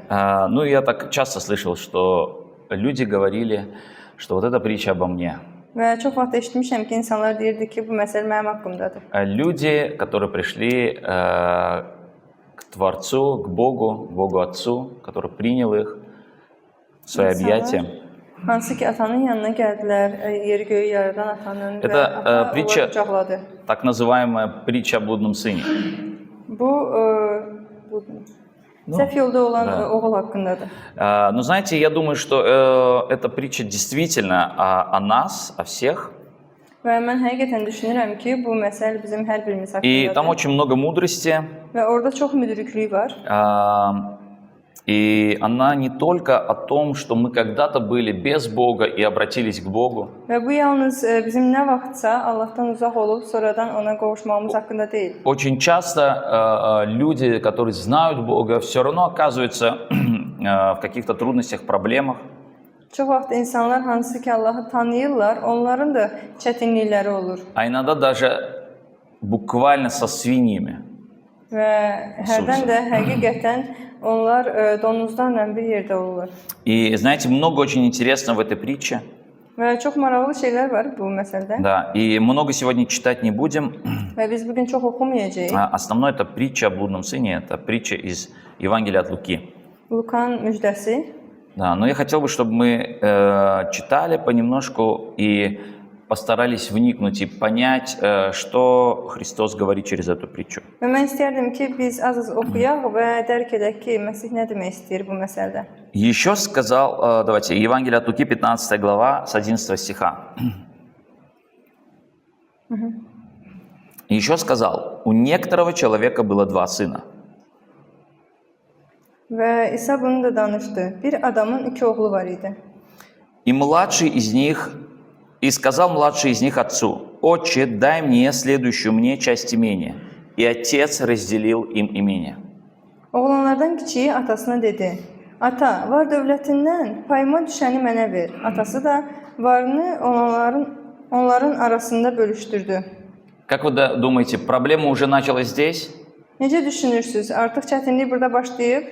Ну, я так часто слышал, что люди говорили, что вот эта притча обо мне. Və çox vaxt eşitmişəm ki, insanlar deyirdi ki, bu məsələ mənim haqqımdadır. Люди, которые пришли к Творцу, к Богу Отцу, который принял их в свои объятия. Hansı ki, atanın yanına gəldilər, yeri göyü yaradan atanın və Это ata притча, onları qucaqladı. так называемая притча о блудном сыне. Bu səhv yolda olan oğul haqqındadır. Но знаете, я думаю, что эта притча действительно о нас, о всех. Və mən həqiqətən düşünürəm ki, bu məsələ bizim hər birimiz И там haqqındadır. очень много mudrости. Və orada çox müdriklük var. И она не только о том, что мы когда-то были без Бога и обратились к Богу. Və bu yalnız bizim nə vaxtsa Allahdan uzaq olub sonradan ona qovuşmağımız haqqında deyil. Очень часто люди, которые знают Бога, все равно оказываются в каких-то трудностях, проблемах. Çox vaxt insanlar hansı ki Allahı tanıyırlar, onların da çətinlikləri olur. А иногда даже буквально со свиньями. Və hərdən də həqiqətən onlar donuzlarla bir yerdə olurlar. И знаете, много очень интересного в этой притче. Və çox maraqlı şeylər var bu məsələdə. Да, и много сегодня читать не будем. Və biz bugün çox oxumayacağıq. Основное это притча о блудном сыне, это притча из Евангелия от Луки. Lukan müjdəsi. Да, но я хотел бы, чтобы мы читали понемножку и постарались вникнуть и понять, что Христос говорит через эту притчу. Və mən istərdim ki, biz az-az oxuyaq və dərk edək ki, Məsih nə demək istəyir bu məsələdə. Еще сказал, давайте, Евангелие от Луки, 15 глава, с 11 стиха. Еще сказал, у некоторого человека было два сына. Və İsa bunu da danışdı. Bir adamın iki oğlu var idi. И младший из них, и сказал младший из них отцу, «Отче, дай мне следующую мне часть имения». И отец разделил им имение. Oğlanlardan kiçiyi atasına dedi: Ata, var dövlətindən payıma düşəni mənə ver. Atası da varını onların arasında bölüşdürdü. Как вы думаете, проблема уже началась здесь? Necə düşünürsünüz? Artıq çətinlik burada başlayıb?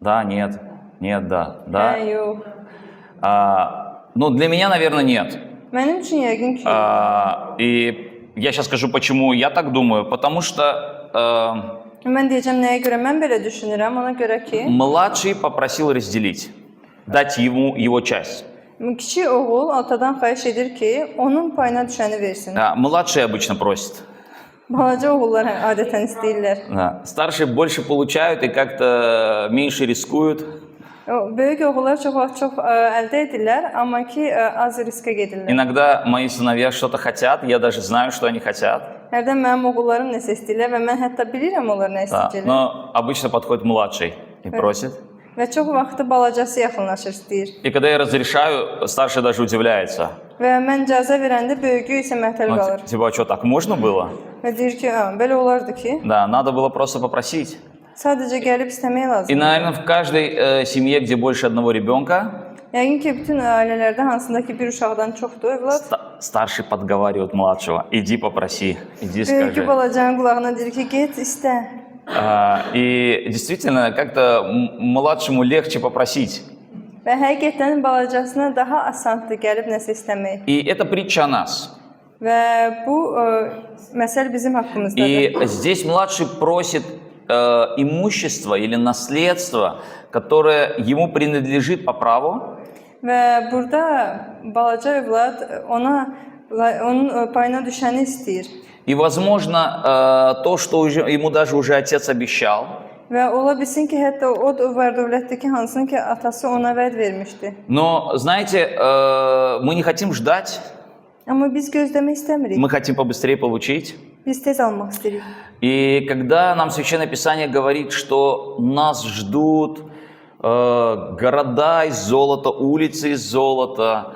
Да, нет, нет, да, да. Hə, yox. Ну, для меня, наверное, нет. Mənim üçün yəqin ki. И я сейчас скажу, почему я так думаю. Потому что Mən deyəcəm nəyə görə mən belə düşünürəm, ona görə ki, младший попросил разделить, дать ему его часть. kiçik oğul atadan xahiş edir ki, onun payına düşəni versin. Младший обычно просит. Balaca oğullar adətən istəyirlər. Да. Старшие больше получают и как-то меньше рискуют. Böyük oğullar çox vaxt çox əldə edirlər, amma ki az riskə gedirlər. Иногда мои сыновья что-то хотят, я даже знаю, что они хотят. Hərdən mənim oğullarım nəsə istəyirlər və mən hətta bilirəm onlar nə Да. istəyirlər. Но обычно подходит младший и просит. Və çox vaxtı balacası yaxınlaşır istəyir. И когда я разрешаю, старший даже удивляется. Və mən icazə verəndə böyüyü isə məhtəl Ну, qalır. типа, а что, так можно было? Və deyir ki, belə olardı ki, Да, надо было просто попросить. sadəcə gəlib istəmək И, lazım. наверное, в каждой семье, где больше одного ребенка, Yəqin ki, bütün ailələrdə hansında ki bir uşaqdan çoxdur övlad, старший подговаривает младшего. Иди попроси, иди böyükü скажи. balacanın qulağına deyir ki, get istə. И действительно, как-то младшему легче попросить. Və həqiqətən balacasına daha asandır gəlib nəsə istəmək. И это притча о нас. Və bu məsəl bizim haqqımızdadır. И здесь младший просит имущество или наследство, которое ему принадлежит по праву. Və burada balaca övlad onun payına düşəni istəyir. И, возможно, то, что ему даже уже отец обещал. Və ola bilsin ki, hətta o var dövlətdə ki, hansını ki atası ona vəd vermişdi. Но, знаете, мы не хотим ждать, Amma biz gözləmək istəmirik. мы хотим побыстрее получить. Biz tez almaq istəyirik. И когда нам Священное Писание говорит, что нас ждут города из золота, улицы из золота,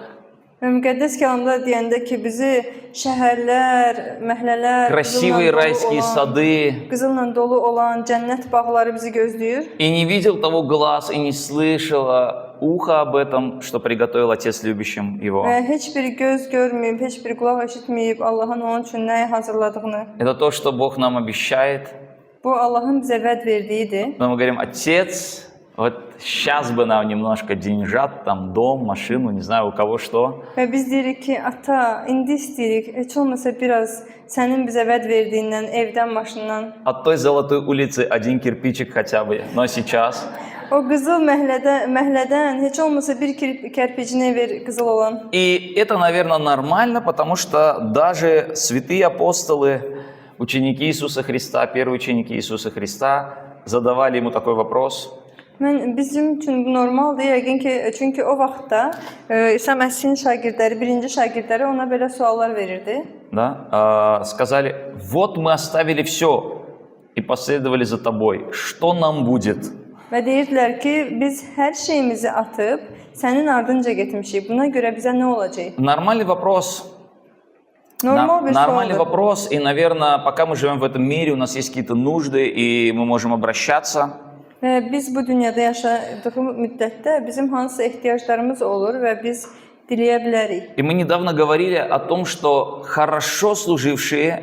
Və müqəddəs kəlamda deyəndə ki, bizi şəhərlər, məhəllələr, красивые райские сады, qızılla dolu olan cənnət bağları bizi gözləyir. и не видел того глаз, и не слышало ухо об этом, что приготовил Отец любящим его. Və heç bir göz görməyib, heç bir qulaq eşitməyib Allahın onun üçün nəyi hazırladığını. Это то, что Бог нам обещает. Bu Allahın bizə vəd verdiyidir. Но мы говорим: Отец, вот сейчас бы нам немножко деньжат, там дом, машину, не знаю, у кого что. Və biz deyirik ki, ata, indi istəyirik, heç olmasa biraz sənin bizə vəd verdiyindən, evdən, maşından. От той золотой улицы один кирпичик хотя бы, но сейчас. O qızıl məhəllədən heç olmasa bir kərpicini ver qızıl olan. И это, наверное, нормально, потому что даже святые апостолы, ученики Иисуса Христа, первые ученики Иисуса Христа, задавали ему такой вопрос. Bizim üçün bu normaldır, yəqin ki, çünki o vaxtda İsa Məsihin şagirdləri, birinci şagirdləri ona belə suallar verirdi. Да? Сказали: вот мы оставили все и последовали за тобой. Что нам будет? Və deyirdilər ki, biz hər şeyimizi atıb sənin ardınca getmişik. Buna görə bizə nə olacaq? Nормальный вопрос. Normal bir Нормальный sualdır. вопрос. И, наверное, пока мы живем в этом мире, у нас есть какие-то нужды, и мы можем обращаться. Və biz bu dünyada yaşadığımız müddətdə bizim hansısa ehtiyaclarımız olur və biz diləyə bilərik. И мы недавно говорили о том, что хорошо служившие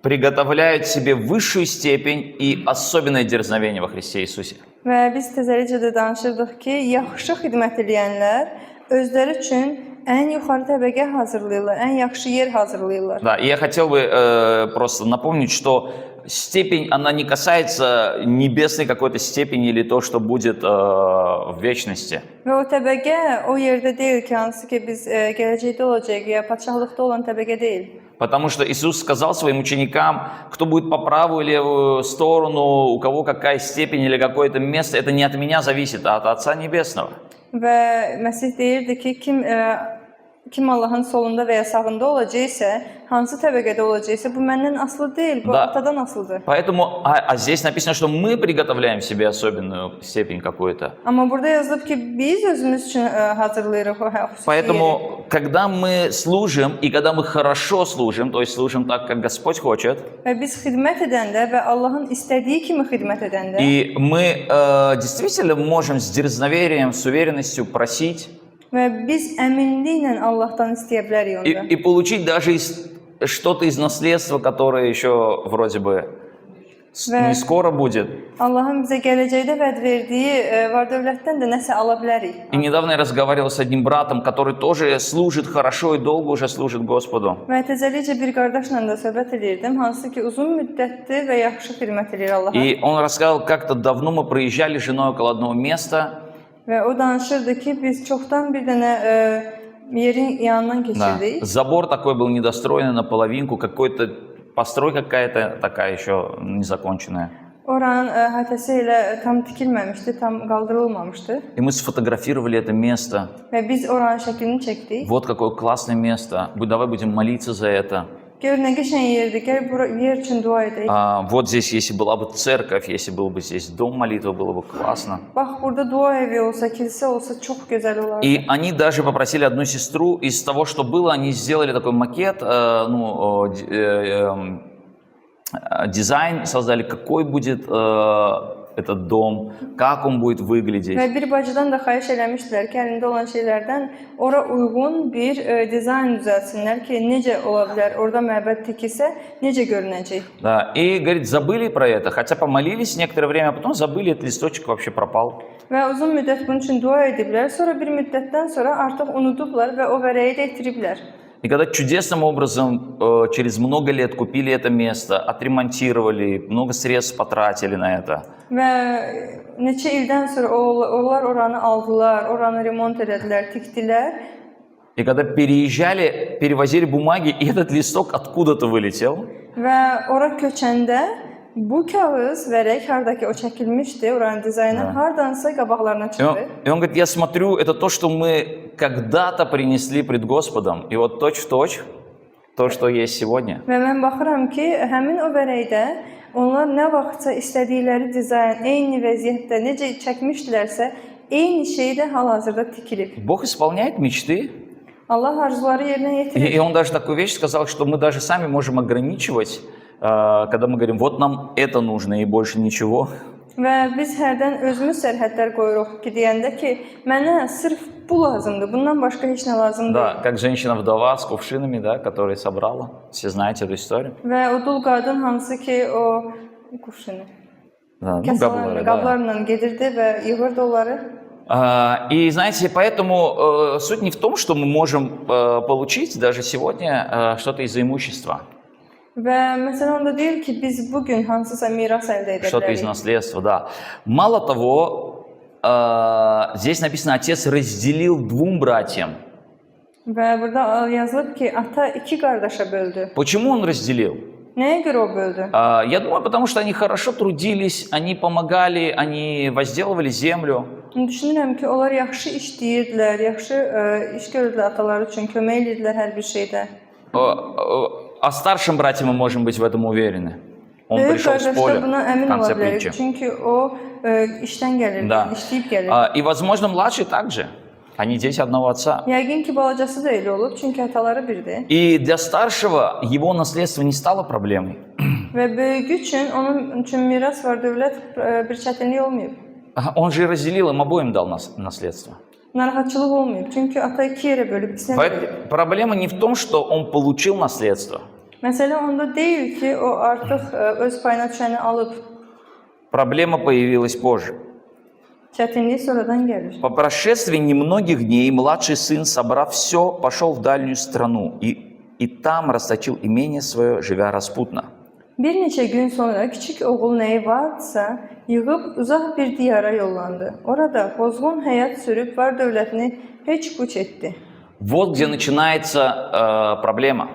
приготовляют себе высшую степень и особенное дерзновение во Христе Иисусе. Və biz təzəlicə də danışırdıq ki, yaxşı xidmət edənlər özləri üçün ən yuxarı təbəqə hazırlayırlar, ən yaxşı yer hazırlayırlar. Да, и я хотел бы просто напомнить, что степень, она не касается небесной какой-то степени или то, что будет в вечности. Və o təbəqə o yerdə deyil ki, hansı ki biz gələcəkdə olacaq ya padşahlıqda olan təbəqə deyil. Потому что Иисус сказал своим ученикам, кто будет по правую или левую сторону, у кого какая степень или какое-то место, это не от меня зависит, а от Отца Небесного. Və Məsih deyirdi ki, kim Allahın solunda və ya sağında olacaqsa, hansı təbəqədə olacaqsa, bu məndən asılı deyil, bu Да. atadan asılıdır. Поэтому, здесь написано, что мы приготовляем себе особенную степень какую-то. Amma burada yazılıb ki, biz özümüz üçün hazırlayırıq o xüsusi Поэтому, yeri. когда мы служим, и когда мы хорошо служим, то есть служим так, как Господь хочет, Və biz xidmət edəndə və Allahın istədiyi kimi xidmət edəndə и мы действительно можем с дерзновением, с уверенностью просить və biz əminliklə Allahdan istəyə bilərik onda. и получить даже что-то из наследства, которое еще вроде бы не скоро будет. Allahın bizə gələcəkdə vəd verdiyi var-dövlətdən də nəsə ala bilərik. И недавно я разговаривал с одним братом, который тоже служит хорошо и долго уже служит Господу. Və təzəlicə bir qardaşla da söhbət edirdim, hansı ki uzun müddətdir və yaxşı xidmət edir Allaha. И он рассказал, как-то давно мы проезжали с женой около одного места. Və o danışırdı ki, biz çoxdan bir dənə yerin yanından Да. keçirdik. Забор такой был недостроенный наполовинку, какой-то постройка какая-то такая еще незаконченная. Oranın həftəsi ilə tam tikilməmişdi, tam qaldırılmamışdı. И мы сфотографировали это место. Və biz oranın şəklini çəkdik. Вот какое классное место. Давай будем молиться за это. Gör nə qəşəng yerdir, gəl bura yer üçün dua edək. Вот здесь, если была бы церковь, если был бы здесь дом молитвы, было бы классно. Bax, burada dua evi olsa, kilsə olsa çox gözəl olardı. И они даже попросили одну сестру, из того, что было, они сделали такой макет, дизайн создали, какой будет этот дом, как он будет выглядеть. Və bir bacıdan da xahiş eləmişdilər ki, əlində olan şeylərdən ora uyğun bir dizayn düzəltsinlər ki, necə ola bilər, orada məbəd tikilsə, necə görünəcək. Да, и, говорит, забыли про это, хотя помолились некоторое время, а потом забыли, этот листочек вообще пропал. Və uzun müddət bunun üçün dua ediblər, sonra bir müddətdən sonra artıq unudublar və o vərəyi də itiriblər. И когда чудесным образом через много лет купили это место, отремонтировали, много средств потратили на это. Və neçə ildən sonra onlar oranı aldılar, oranı remont elədilər, tikdilər. И когда переезжали, перевозили бумаги, и этот листок откуда-то вылетел. Və ora köçəndə bu kağız, vərək hardakı o çəkilmişdi, oranın dizaynı hardansa qabaqlarına çıxdı. И он говорит, я смотрю, это то, что мы когда-то принесли пред Господом, и вот точь-в-точь то, что есть сегодня. Və mən baxıram ki, həmin o vərəkdə onlar nə vaxtsa istədikləri dizayn, eyni vəziyyətdə necə çəkmişdilərsə, eyni şey də hal-hazırda tikilib. Бог исполняет мечты. Allah arzuları yerinə yetirir. И он даже такую вещь сказал, что мы даже сами можем ограничивать, когда мы говорим, вот нам это нужно и больше ничего. Və biz hərdən özümüz sərhədlər qoyuruq ki, deyəndə ki, mənə sırf bu lazımdır, bundan başqa heç nə lazım deyil. Да, как женщина-вдова с кувшинами, да, которые собрала. Все знаете эту историю? Və o dul qadın hansı ki, o quşunu, Да, ну, габулары, да. qablarla gedirdi və yığırdı onları. И знаете, поэтому суть не в том, что мы можем получить даже сегодня что-то из-за имущества, Və məsələn onda deyir ki, biz bu gün hansısa miras əldə edə что-то из bilərik. наследства, да. Мало того, здесь написано, отец разделил двум братьям. Və burada yazılıb ki, ata iki qardaşa böldü. Почему он разделил? Nəyə görə o böldü? Я думаю, потому что они хорошо трудились, они помогали, они возделывали землю. Düşünürəm ki, onlar yaxşı işləyirdilər, yaxşı iş görürdülər ataları üçün, kömək edirdilər hər bir şeydə. О старшем брате мы можем быть в этом уверены. Он Böyük пришел с qardaşlar поля buna в əmin конце ola bilərik. притчи. Çünki o işdən gəlirdi, Да. işləyib gəlirdi. И, возможно, младший также. Они дети одного отца. Yəqin ki, balacası da elə olub, çünki ataları birdir. И для старшего его наследство не стало проблемой. Və böyük üçün onun üçün miras var, dövlət bir çətinlik olmayıb. Он же разделил, им обоим дал наследство. Narahatçılıq olmayıb. Çünki ata iki yerə bölüb, ikisinə bölüb. Проблема не в том, что он получил наследство. Məsələ onda deyil ki, o artıq öz payına düşəni alıb. Проблема появилась позже. Çətinlik sonradan gəlir. По прошествии немногих дней младший сын, собрав все, пошел в дальнюю страну и там расточил имение свое, живя распутно. Bir neçə gün sonra kiçik oğul nəyi varsa, yığıb uzaq bir diyara yollandı. Orada pozğun həyat sürüb var dövlətini heç puç etdi. Вот где начинается проблема.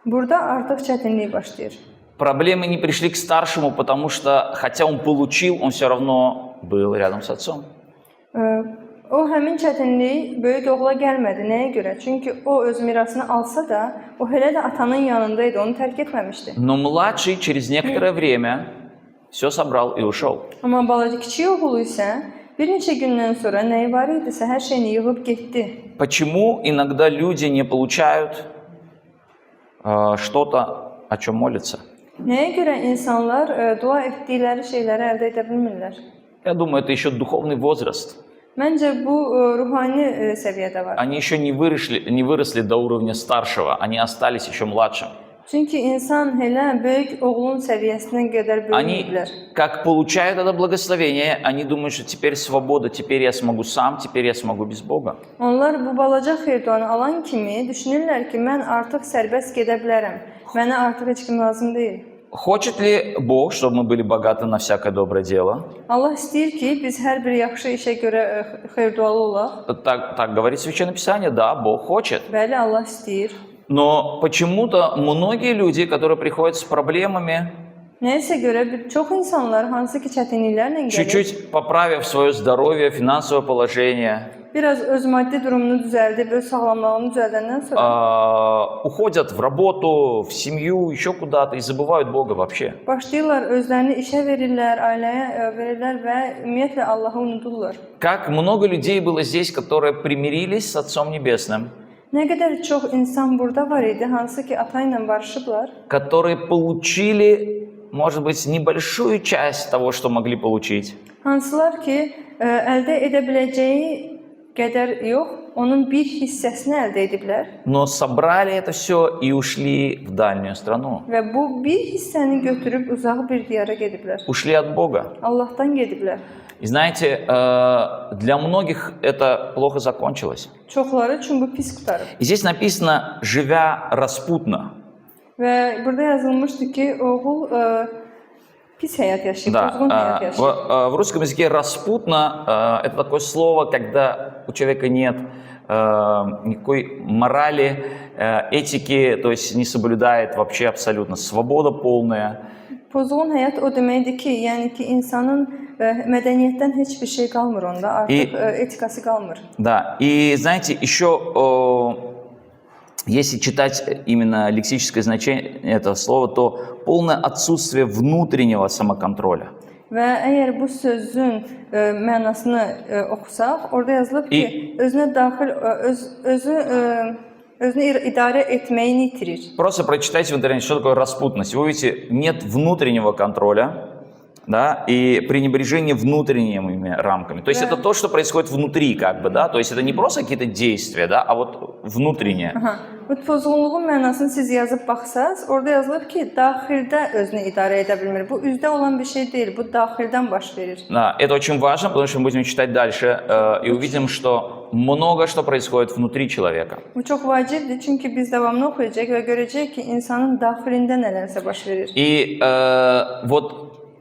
Burada artıq çətinlik başlayır. Проблемы не пришли к старшему, потому что, хотя он получил, он все равно был рядом с отцом. O həmin çətinlik böyük oğula gəlmədi. Nəyə görə? Çünki o öz mirasını alsa da, o hələ də atanın yanındaydı, onu tərk etməmişdi. Но младший через некоторое время все собрал и ушел. Amma balaca kiçik oğlu isə bir neçə gündən sonra nəyi var idisə hər şeyini yığıb getdi. Почему иногда люди не получают что-то, о чем молятся? Nəyə görə insanlar dua etdikləri şeyləri əldə edə bilmirlər? Я думаю, это еще духовный возраст. Məncə bu ruhani səviyyədə var. Они еще не выросли до уровня старшего, они остались еще младшим. Çünki insan hələ böyük oğlun səviyyəsinə qədər Они, böyüyüblər. как получают это благословение, они думают, что теперь свобода, теперь я смогу сам, теперь я смогу без Бога. Onlar bu balaca xeyirduanı alan kimi düşünürlər ki, mən artıq sərbəst gedə bilərəm. Mənə artıq heç kim lazım deyil. Хочет ли Бог, чтобы мы были богаты на всякое доброе дело? Allah istəyir ki, biz hər bir yaxşı işə görə xeyirdualı olaq. Так говорит Священное Писание, да, Бог хочет. Bəli, Allah istəyir. Но почему-то многие люди, которые приходят с проблемами, Nəyəsə görə çox insanlar hansı ki çətinliklərlə gəlir, чуть-чуть поправив свое здоровье, финансовое положение, biraz öz maddi durumunu düzəldib, öz sağlamlığını düzəldəndən sonra уходят в работу, в семью, еще куда-то и забывают Бога вообще. başlayırlar özlərini işə verirlər, ailəyə verirlər və ümumiyyətlə Allahı unudurlar. Как много людей было здесь, которые примирились с Отцом Небесным, Nə qədər çox insan burada var idi, hansı ki ata ilə barışıblar, которые получили, может быть, небольшую часть того, что могли получить, hansılar ki əldə edə biləcəyi qədər yox, onun bir hissəsini əldə ediblər но собрали это все и ушли в дальнюю страну. və bu bir hissəni götürüb uzaq bir diyara gediblər. Ушли от Бога. Allahdan gediblər. И знаете, для многих это плохо закончилось. Çoxları üçün bu pis qutarıb. И здесь написано «живя распутно». Və burada yazılmışdı ki, oğul pis həyat yaşayıb, pozğun həyat Да, yaşayıb. в русском языке «распутно» это такое слово, когда у человека нет никакой морали, этики, то есть не соблюдает вообще абсолютно, свобода полная. Pozğun həyat o deməkdir ki, yəni ki, insanın mədəniyyətdən heç bir şey qalmır onda, artıq etikası qalmır. Да, и знаете, еще если читать именно лексическое значение этого слова, то полное отсутствие внутреннего самоконтроля. Və əgər bu sözün mənasını oxusaq, orada yazılıb ki, özünə daxil özünü idarə etməyini itirir. Просто прочитайте в интернете, что такое распутность. Вы увидите, нет внутреннего контроля, да, и пренебрежение внутренними рамками. То есть это то, что происходит внутри, как бы, да, то есть это не просто какие-то действия, да, а вот внутреннее. Bu pozğunluğun mənasını siz yazıb baxsaz, orada yazılıb ki, daxildə özünü idarə edə bilmir. Bu üzdə olan bir şey deyil, bu daxildən baş verir. Да, это очень важно, потому что мы будем читать дальше и увидим, что много что происходит внутри человека. Bu çox vacibdir, çünki biz davamlı oxuyacağıq və görəcəyik ki, insanın daxilində nələrsə baş verir. И вот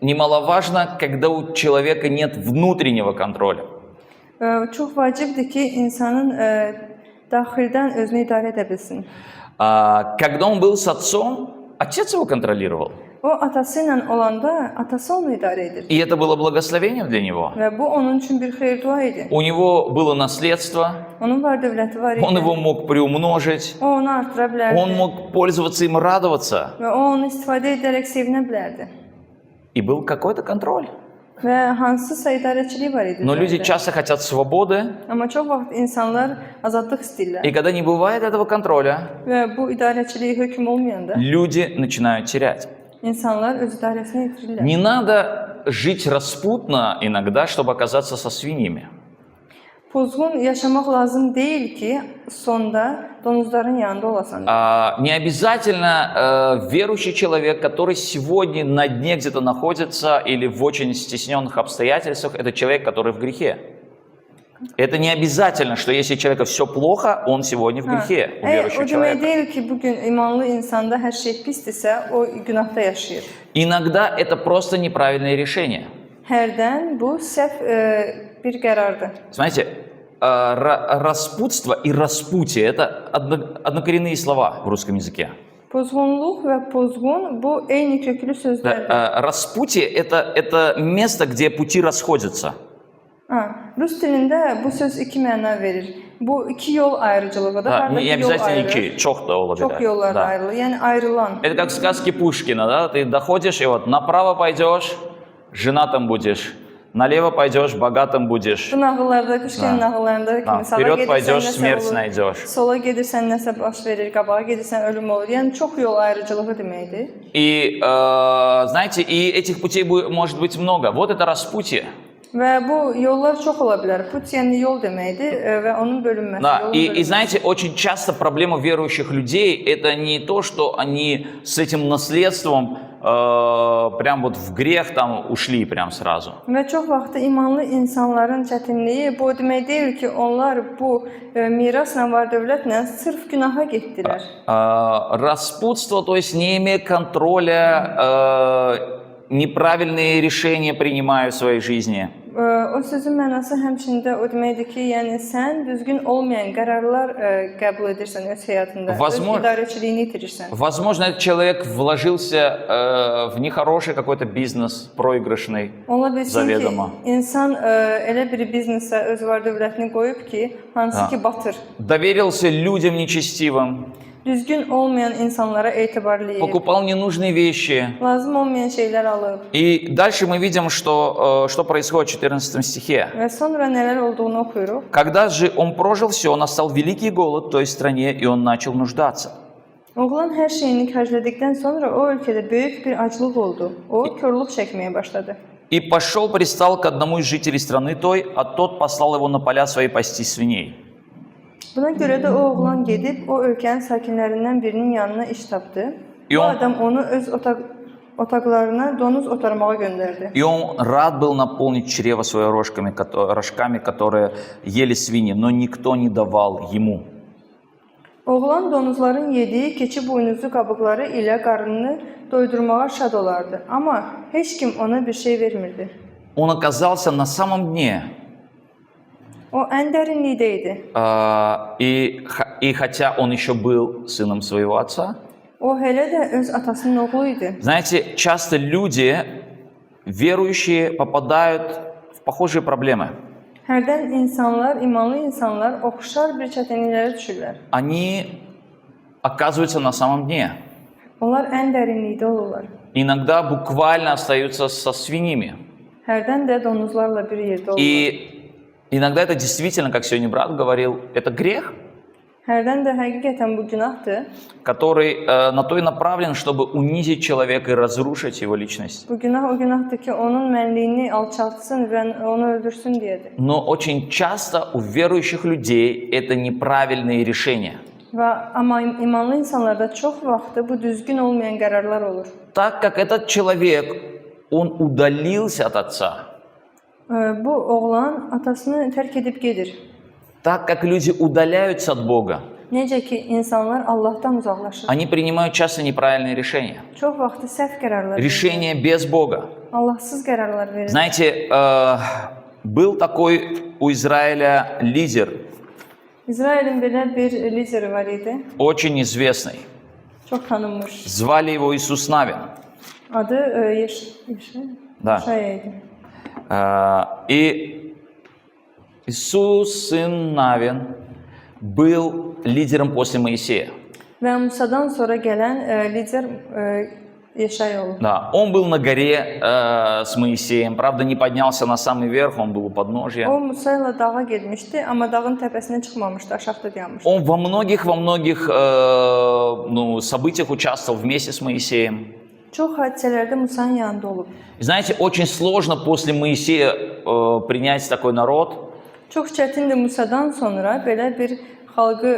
немаловажно, когда у человека нет внутреннего контроля. Çox vacibdir ki, insanın daxildən özünü idarə edə bilsin. Когда он был с отцом, отец его контролировал. O atası ilə olanda atası onu idarə edir. И это было благословением для него. Və bu onun üçün bir xeyir-dua idi. У него было наследство, Onun var dövləti var idi. он его mог приумножить, O onu artıra bilərdi. он мог пользоваться им, radоваться. Və o onu istifadə edərək sevinə bilərdi. И был какой-то контроль. Və hansısa idarəçilik var idi. Но люди üzərində. часто хотят свободы, Amma çox vaxt insanlar azadlıq istəyirlər. и когда не бывает этого контроля, Və bu idarəçiliyə hökm olmayanda люди начинают терять. insanlar öz idarəsini itirirlər. Не надо жить распутно иногда, чтобы оказаться со свиньями. Pozğun yaşamaq lazım deyil ki, sonda donuzların yanında olasan. Не обязательно верующий человек, который сегодня на дне где-то находится или в очень стесненных обстоятельствах, это человек, который в грехе. Это не обязательно, что если у человека все плохо, он сегодня в грехе, у O верующего demək человека. deyil ki, bugün imanlı insanda hər şey pisdirsə, o günahda yaşayır. Иногда это просто неправильное решение. Hərdən bu səhv bir qərardır. Смотрите, распутство и распутие – это однокоренные слова в русском языке. Pozğunluq və pozğun bu eyni köklü sözlərdir. Распутие – это место, где pути расходятся. Rus dilində bu söz iki məna verir. Bu iki yol ayrıcılığıdır. Да, Harada не bir yol обязательно ayrılır. iki, çok da olabilir. Çox yollar Да. ayrılır. Yəni ayrılan. Это как в сказке Пушкина, да? Ты доходишь, и вот направо пойдешь, женатым будешь, налево пойдешь, богатым будешь. Bu nağıllarda, Puşkinin nağıllarında kimi sağa Вперед gedirsən пойдешь, nəsə смерть olur. найдешь. Sola gedirsən nəsə baş verir, qabağa gedirsən ölüm olur. Yəni çox yol ayrıcılığı deməkdir. И, знаете, и этих путей может быть много. Вот это распутье. Və bu yollar çox ola bilər. Put yəni yol deməkdir və onun bölünməsi. Да, yolun и bölünməsi. знаете, очень часто проблема верующих людей – это не то, что они с этим наследством прям вот в грех там ушли прям сразу. Və çox vaxt imanlı insanların çətinliyi bu demək deyil ki, onlar bu mirasla, var dövlətlə sırf günaha getdilər. Распутство, то есть не имея контроля, неправильные решения принимая в своей жизни. O sözün mənası həmçində o deməkdir ki, yəni sən düzgün olmayan qərarlar qəbul edirsən öz həyatında. Öz idarəçiliyini itirirsən. Возможно, этот человек вложился в нехороший какой-то бизнес, проигрышный, Ola bilsin ki, заведомо. insan elə bir biznesə öz var dövlətini qoyub ki, hansı ki batır. Доверился людям нечестивым, Düzgün olmayan insanlara etibarlayır. покупал ненужные вещи. Lazım olmayan şeylər alıb. И дальше мы видим, что происходит в 14 стихе. Və sonra nələr olduğunu oxuyuruq. Когда же он прожил все, настал великий голод в той стране, и он начал нуждаться. Oğlan hər şeyini xərclədikdən sonra o ölkədə böyük bir aclıq oldu. O korluq çəkməyə başladı. И пошел, пристал к одному из жителей страны той, а тот послал его на поля свои пасти свиней. Buna görə də o oğlan gedib o ölkənin sakinlərindən birinin yanına iş tapdı. Bu on- adam onu öz otaqlarına donuz otarmağa göndərdi. И он рад был наполнить чрево свое рожками, которые ели свиньи, но никто не давал ему. Oğlan donuzların yediyi keçi buynuzlu qabıqları ilə qarnını doydurmağa şad olardı. Amma heç kim ona bir şey vermirdi. Он оказался на самом дне. O ən dərinlikdə idi. И хотя он еще был сыном своего отца, O hələ də öz atasının oğlu idi. знаете, часто люди, верующие, попадают в похожие проблемы. Hərdən insanlar, imanlı insanlar oxşar bir çətinliklərə düşürlər. Они оказываются на самом дне. Onlar ən dərinlikdə olurlar. Иногда буквально остаются со свиньями. Hərdən də donuzlarla bir yerdə olurlar. И иногда это действительно, как сегодня брат говорил, это грех, Hərdən də həqiqətən bu günahdır. который на то и направлен, чтобы унизить человека и разрушить его личность. Bu günah o günahdır ki, onun mənliyini alçaltsın və onu öldürsün deyidir. Но очень часто у верующих людей это неправильные решения. Amma imanlı insanlarda çox vaxtı bu düzgün olmayan qərarlar olur. Так как этот человек, он удалился от отца, Bu oğlan atasını tərk edib gedir. так как люди удаляются от Бога, Necə ki, insanlar Allahdan uzaqlaşır. они принимают часто неправильные решения. Çox vaxtı səhv qərarlar verir. Решения без Бога. Allahsız qərarlar verir. Знаете, был такой у Израиля лидер, İsrailin belə bir lideri var idi. очень известный. Çox tanınmış. Звали его Иисус Навин. Adı Да. Yaşaya idi. И Иисус, сын Навин, был лидером после Моисея. Və Musadan sonra gələn lider Yaşaya oldu. Да, он был на горе с Моисеем, правда, не поднялся на самый верх, он был у подножья. O Musa ilə dağa getmişdi, amma dağın təpəsinə çıxmamışdı, aşağıda dayanmışdı. Он во многих событиях участвовал вместе с Моисеем. Çox hadisələrdə Musanın yanında olub. Знаете, очень сложно после Моисея принять такой народ. Çox çətindir Musadan sonra belə bir xalqı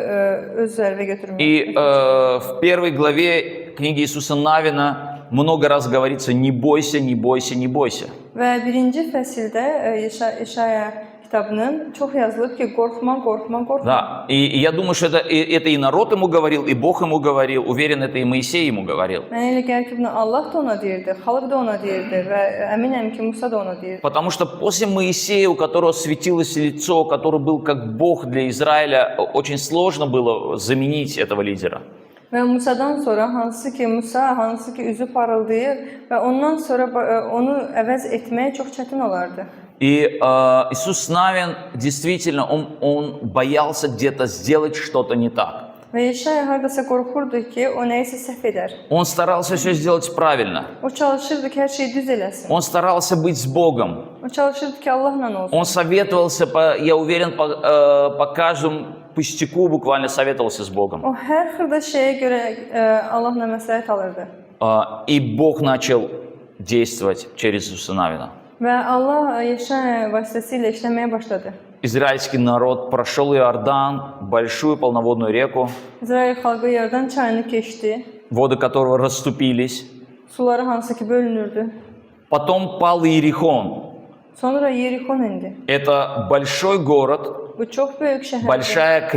öz üzərinə götürmək. И в первой главе книги Иисуса Навина много раз говорится «не бойся, не бойся, не бойся». Və birinci fəsildə Yaşaya kitabının çox yazılıb ki, qorxma, qorxma, qorxma. Да, и я думаю, что это и народ ему говорил, и Бог ему говорил, уверен, это и Моисей ему говорил. Mənə elə gəlir ki, bunu Allah da ona deyirdi, xalq da ona deyirdi və əminəm ki, Musa da ona deyirdi. Потому что после Моисея, у которого светилось лицо, который был как Бог для Израиля, очень сложно было заменить этого лидера. Və Musadan sonra hansı ki üzü parıldayır və ondan sonra onu əvəz etmək çox çətin olardı. И Иисус Навин, действительно, он боялся где-то сделать что-то не так. Və Yaşaya hardasa qorxurdu ki, o nəyisə səhv edər. Он старался все сделать правильно. O çalışırdı ki, hər şeyi düz eləsin. Он старался быть с Богом. O çalışırdı ki, Allahla olsun. Он советовался, я уверен, по каждому пустяку буквально советовался с Богом. O hər xırda şeyə görə Allahla məsləhət alırdı. И Бог начал действовать через Иисуса Навина. Və Allah Yaşaya vasitəsilə işləməyə başladı. Израильский народ прошел Иордан, большую полноводную реку, İsrail xalqı Yardan çayını keçdi, воды которого расступились. suları hansı ki bölünürdü. Потом pал Иерихон. Sonra Yerikon indi. Это большой город, Bu çox böyük şəhərdir. большая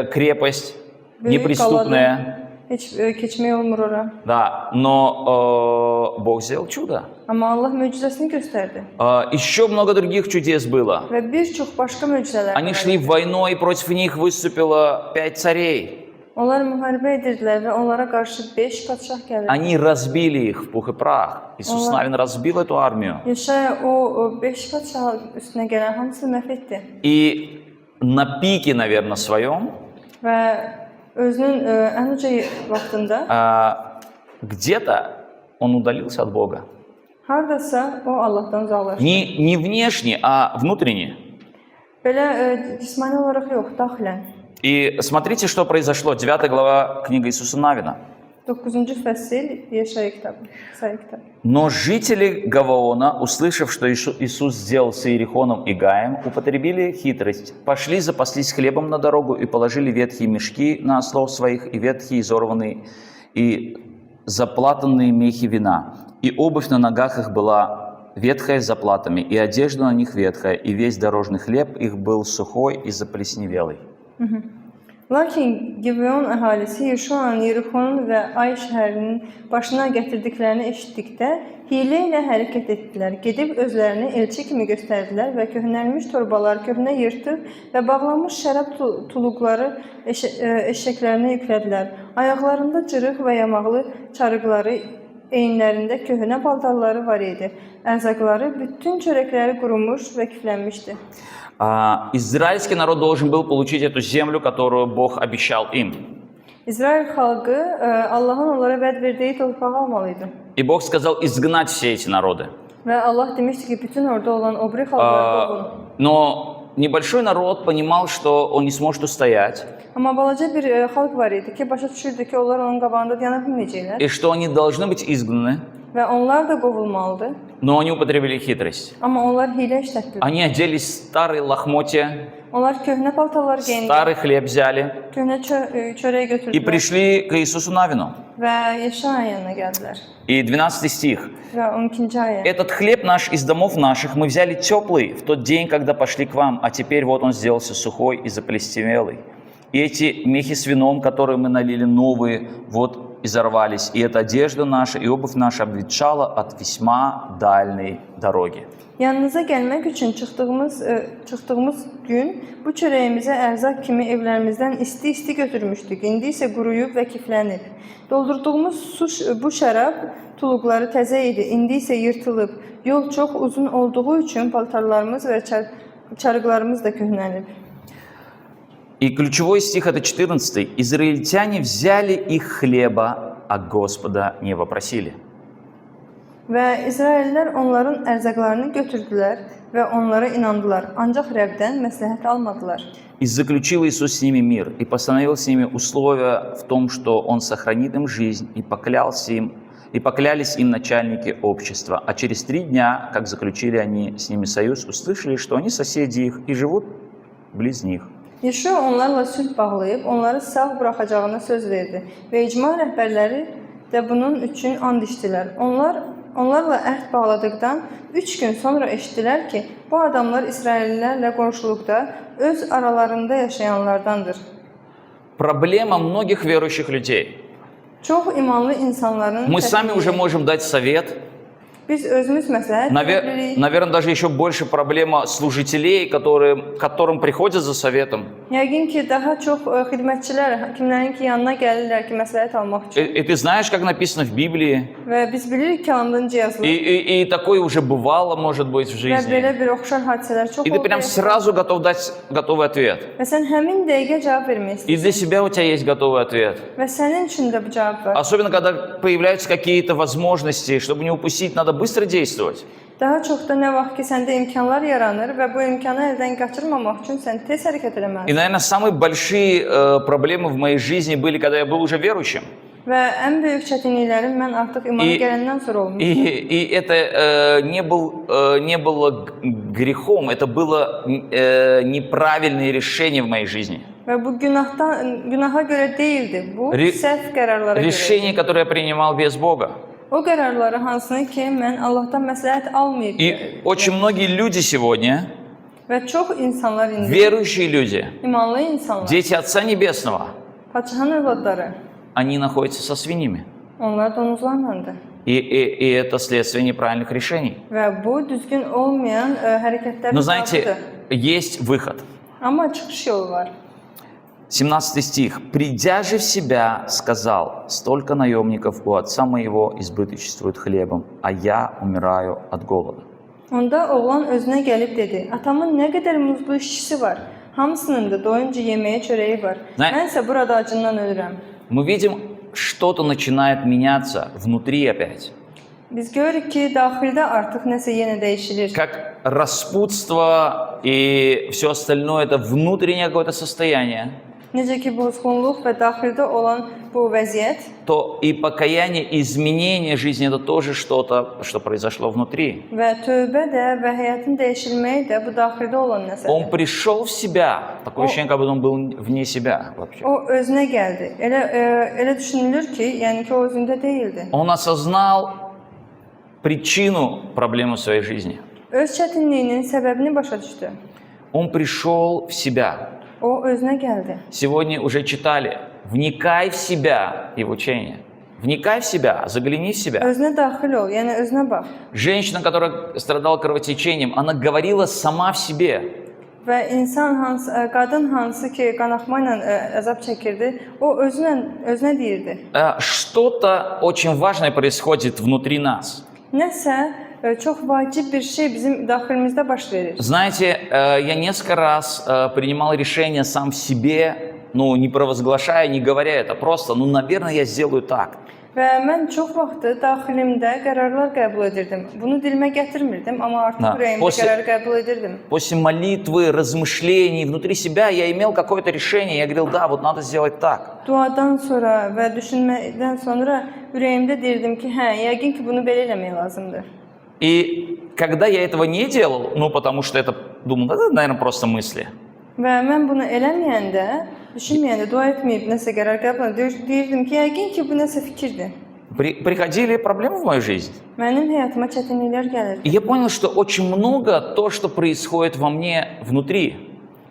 крепость, неприступная. Heç keçmək olmur ora. Да, но Бог сделал чудо. Amma Allah möcüzəsini göstərdi. Еще много других чудес было. Və bir çox başqa möcüzələr. Они шли войной, и против них выступило 5 царей. Onlar müharibə edirdilər və onlara qarşı 5 padşah gəlirdi. Они разбили их в пух и прах. Иисус Навин разбил эту армию. Yaşaya o 5 padşah üstünə gələn hamısını məhv etdi. И на пике, наверное, своем, Və özünün ən uca vaxtında где-то он удалился от Бога. hardasa o Allahdan uzaqlaşdı. Не внешне, а внутренне. Belə cismani olaraq yox, daxilən. И смотрите, что произошло. 9 глава книги Иисуса Навина. 9-cu fəsil Yaşaya kitabı, İsaya kitabı. Но жители Гаваона, услышав, что Иисус сделал с Иерихоном и Гаем, употребили хитрость. Пошли, запаслись хлебом на дорогу и положили ветхие мешки на ослов своих и ветхие изорванные и заплатанные мехи вина. И обувь на ногах их была ветхая с заплатами, и одежда на них ветхая, и весь дорожный хлеб их был сухой и заплесневелый. Lakin Gibeon əhalisi Yeşuanın, Yerixonun və Ay şəhərinin başına gətirdiklərini eşitdikdə hiylə ilə hərəkət etdilər. Gedib özlərini elçi kimi göstərdilər və köhnəlmiş torbalar, köhnə yırtıq və bağlanmış şərab tuluqları eşəklərinə yüklədilər. Ayaqlarında cırıq və yamaqlı çarıqları, eyinlərində köhnə paltarları var idi. Ərzaqları, bütün çörəkləri qurumuş və kiflənmişdi. Израильский народ должен был получить эту землю, которую Бог обещал им. İsrail xalqı Allahın onlara vəd verdiyi torpağı almalıydı. И Бог сказал изгнать все эти народы. Və Allah demişdi ki, bütün orada olan o biri xalqları qovun. Но небольшой народ понимал, что он не сможет устоять, Amma balaca bir xalq var idi ki, başa düşürdü ki, onlar onun qabağında dayana bilməyəcəklər и что они должны быть изгнаны, və onlar da qovulmalıdır. но они употребили хитрость. Amma onlar hiylə işlətdilər. Они оделись в старые лохмотья, Onlar köhnə paltarlar geyindi, старый хлеб взяли köhnə çörək и götürdülər пришли к Иисусу Навину. və Yeşaya yanına gəldilər. И 12 стих. Və 12-ci ayə. «Этот хлеб наш из домов наших мы взяли теплый в тот день, когда пошли к вам, а теперь вот он сделался сухой и заплесневелый. И эти мехи с вином, которые мы налили новые, вот изорвались, и эта одежда наша, и обувь наша обветшала от весьма дальней dороги». Yanınıza gəlmək üçün çıxdığımız gün bu çörəyimizi ərzaq kimi evlərimizdən isti-isti götürmüşdük. İndi isə quruyub və kiflənib. Doldurduğumuz bu şərab tuluqları təzə idi. İndi isə yırtılıb. Yol çox uzun olduğu üçün paltarlarımız və çarıqlarımız da köhnəlib. И ключевой стих это 14. «Израильтяне взяли их хлеба, а Господа не вопросили». Və İsraillilər onların ərzaqlarını götürdülər və onlara inandılar. Ancaq Rəbdən məsləhət almadılar. «И заключил Иисус с ними мир, и постановил с ними условия в том, что Он сохранит им жизнь, и поклялись им начальники общества. А через 3 дня, как заключили они с ними союз, услышали, что они соседи их и живут близ них». Yeşua onlarla sülh bağlayıb, onları sağ buraxacağına söz verdi və icma rəhbərləri də bunun üçün and içdilər. Onlarla əhd bağladıqdan 3 gün sonra eşitdilər ki, bu adamlar İsraillilərlə qonşuluqda öz aralarında yaşayanlardandır. Проблема многих верующих людей. Çox imanlı insanların Мы сами уже можем дать совет. Biz özümüz məsləhət verə bilərik. Наверное, даже еще больше проблема служителей, которым приходят за советом. Yəqin ki, daha çox xidmətçilər, kimlərin ki, yanına gəlirlər ki, məsləhət almaq üçün. И ты знаешь, как написано в Библии, Və biz bilirik kəlamda necə yazılır. и такое уже бывало, может быть, в Və жизни. belə bir oxşar hadisələr çox И ты oldu. прям сразу готов дать готовый ответ. Və sən həmin dəqiqə cavab vermək И istəyirsən. для себя у тебя есть готовый ответ. Və sənin üçün də bu cavab var. Особенно, когда появляются какие-то возможности, чтобы не упустить, надо быстро действовать. Daha çox da nə vaxt ki, səndə imkanlar yaranır və bu imkanı əldən qaçırmamaq üçün sən tez hərəkət И, etməlisən. наверное, самые большие проблемы в моей жизни были, когда я был уже верующим. Və ən böyük çətinliklərim mən artıq imana gələndən sonra olmuş. И это не было грехом, это было неправильное решение в моей жизни. Və bu günaha görə deyildi, bu səhv qərarlara görə. Решение, которое я принимал без Бога. O qərarları hansını ki, mən Allahdan məsləhət almayıb. И очень многие люди сегодня, Və çox insanlar indi, верующие люди, imanlı insanlar, дети Отца Небесного, Padşahın övladları, они находятся со свиньями. onlar donuzlarlandı. И это следствие неправильных решений. Və bu düzgün olmayan hərəkətlərin Но знаете, cavabıdır. есть выход. Amma çıxış yolu var. 17 стих. «Придя же в себя, сказал, столько наемников у отца моего избыточествуют хлебом, а я умираю от голода». Onda oğlan özünə gəlib dedi, atamın nə qədər muzlu işçisi var, hamısının da doyunca yeməyə çörəyi var. Mən isə burada acından ölürəm. Мы видим, что-то начинает меняться внутри опять. Biz görürük ki, daxildə artıq nəsə yenə dəyişilir. Как распутство и все остальное, это внутреннее какое-то состояние, Necə ki, bozğunluq və daxildə olan bu vəziyyət, то и покаяние, и изменение жизни – это тоже что-то, что произошло внутри. və tövbə də və həyatın dəyişilməyi də bu daxildə olan nəsədir. Он пришел в себя. Такое ощущение, как будто он был вне себя вообще. O özünə gəldi. Elə düşünülür ki, yəni ki, o özündə deyildi. Он осознал причину проблемы в своей жизни. Öz çətinliyinin səbəbini başa düşdü. Он пришел в себя. O özünə gəldi. Сегодня уже читали. Вникай в себя и в учение. Вникай в себя, загляни в себя. Özünə daxil ol, yəni özünə bax. Женщина, которая страдала кровотечением, она говорила сама в себе. Və qadın hansı ki, qanaxma ilə əzab çəkirdi, o özünə deyirdi. Что-то очень важное происходит внутри нас. Nəsə çox vacib bir şey bizim daxilimizdə baş verir. Знаете, я несколько раз принимал решение сам в себе, не провозглашая, не говоря это, просто, наверное, я сделаю так. Və mən çox vaxt daxilimdə qərarlar qəbul edirdim. Bunu dilimə gətirmirdim, amma artıq Da. ürəyimdə qərar qəbul edirdim. После молитвы, размышлений внутри себя я имел какое-то решение. Я говорил, да, вот надо сделать так. Duadan sonra və düşünmədən sonra ürəyimdə deyirdim ki, hə, yəqin ki, bunu belə eləmək lazımdır. И когда я этого не делал, ну, потому что это, думал, это, наверное, просто мысли. Və mən bunu eləməyəndə, düşünməyəndə, dua etməyib nəsə qərar qəbul edirdim, deyirdim ki, yəqin ki, bu nəsə fikirdir. Приходили проблемы в мою жизнь. Mənim həyatıma çətinliklər gəlirdi. И я понял, что очень много то, что происходит во мне внутри.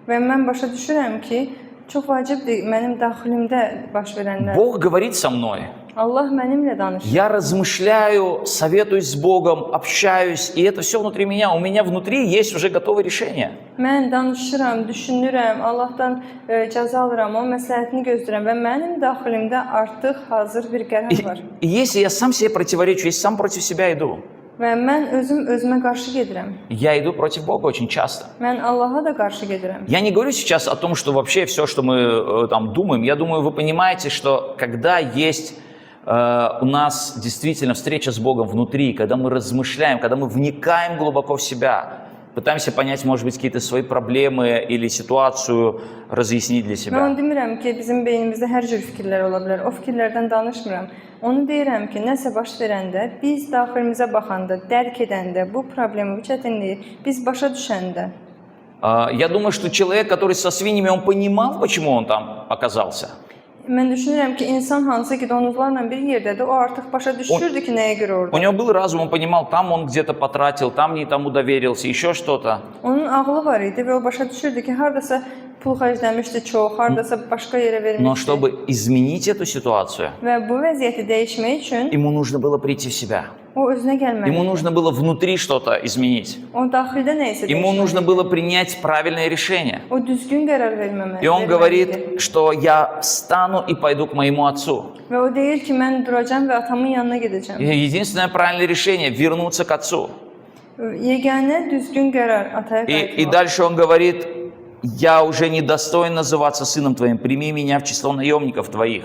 Və mən başa düşürəm ki, çox vacibdir mənim daxilimdə baş verənlər. Бог говорит со мной. Allah mənimlə danışır. Я размышляю, советуюсь с Богом, общаюсь, и это все внутри меня. У меня внутри есть уже готовое решение. Mən danışıram, düşünürəm, Allahdan cəza alıram, o məsləhətini gözləyirəm və mənim daxilimdə artıq hazır bir qərar var. И если я сам себе противоречу, если сам против себя иду, Və mən özümə qarşı gedirəm. я иду против Бога очень часто. Mən Allaha da qarşı gedirəm. Я не говорю сейчас о том, что вообще все, что мы там думаем. Я думаю, вы понимаете, что когда есть у нас действительно встреча с Богом внутри, когда мы размышляем, когда мы вникаем глубоко в себя, пытаемся понять, может быть, какие-то свои проблемы или ситуацию разъяснить для Mən себя. onu demirəm ki, bizim beynimizdə hər cür fikirlər ola bilər. O fikirlərdən danışmıram. Onu deyirəm ki, nəsə baş verəndə, biz daxilimizə baxanda, dərk edəndə, bu problemi, bu çətinliyi biz başa düşəndə, Я думаю, что человек, который со свиньями, он понимал, почему он там оказался. mən düşünürəm ki, insan hansı ki, donuzlarla bir yerdədir, o artıq başa düşürdü ki, nəyə görə У orada. него был разум, он понимал, там он где-то потратил, там не тому доверился, еще что-то. Onun ağlı var idi və o başa düşürdü ki, hardasa pul xərcləmişdi çox, hardasa başqa yerə Но vermişdi. чтобы изменить эту ситуацию, Və bu vəziyyəti dəyişmək üçün ему нужно было прийти в себя. o özünə gəlməli. Ему нужно было внутри что-то изменить. O daxildə nə isə Ему нужно dəyişməli. было принять правильное решение. O düzgün qərar verməməli. И он говорит, что я встану и пойду к моему отцу. Və o deyir ki, mən duracağam və atamın yanına gedəcəm. И единственное правильное решение – вернуться к отцу. Yeganə düzgün qərar ataya И qayıtmaq. дальше он говорит, я уже не достоин называться сыном твоим, прими меня в число наемников твоих.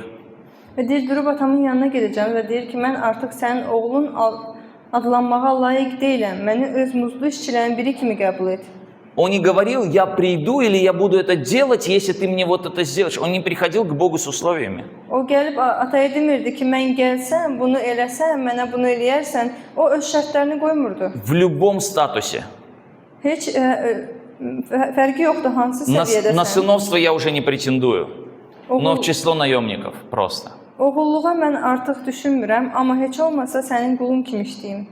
Və deyir, durub atamın yanına gedəcəm və deyir ki, mən artıq sənin oğlun adlanmağa layiq deyiləm. Məni öz muzlu işçilərin biri kimi qəbul et. Он не говорил, я приду или я буду это делать, если ты мне вот это сделаешь. Он не приходил к Богу с условиями. O gəlib ataya demirdi ki, mən gəlsəm, bunu eləsəm, mənə bunu eləyərsən. O öz şərtlərini qoymurdu. В любом статусе. Heç fərqi yoxdur hansı На səviyyədəsən. сыновство я уже не претендую, но в Oğul, число наемников просто. oğulluğa mən artıq düşünmürəm, amma heç olmasa sənin qulun kimi işləyim.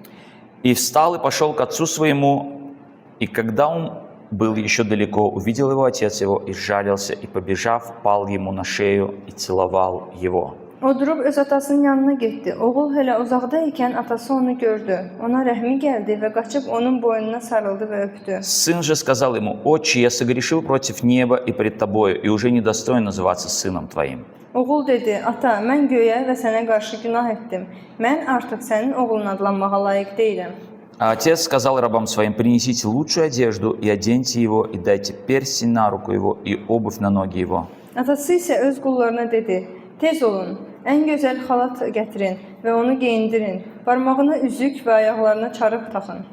И встал и пошел к отцу своему, и когда он был еще далеко, увидел его отец его и сжалился, и, побежав, пал ему на шею и целовал его. O durub öz atasının yanına getdi. Oğul hələ uzaqda ikən atası onu gördü. Ona rəhmi gəldi və qaçıb onun boynuna sarıldı və öpdü. Сын же сказал ему, отче, я согрешил против неба и пред тобою, и уже не достоин называться сыном твоим. Oğul dedi, ata, mən göyə və sənə qarşı günah etdim. Mən artıq sənin oğlun adlanmağa layiq deyiləm. А отец сказал рабам своим, принесите лучшую одежду и оденьте его, и дайте перстень на руку его и обувь на ноги его. Atası isə öz qullarına dedi, tez olun, ən gözəl xalat gətirin və onu geyindirin. Barmağına üzük və ayaqlarına çarıq taxın.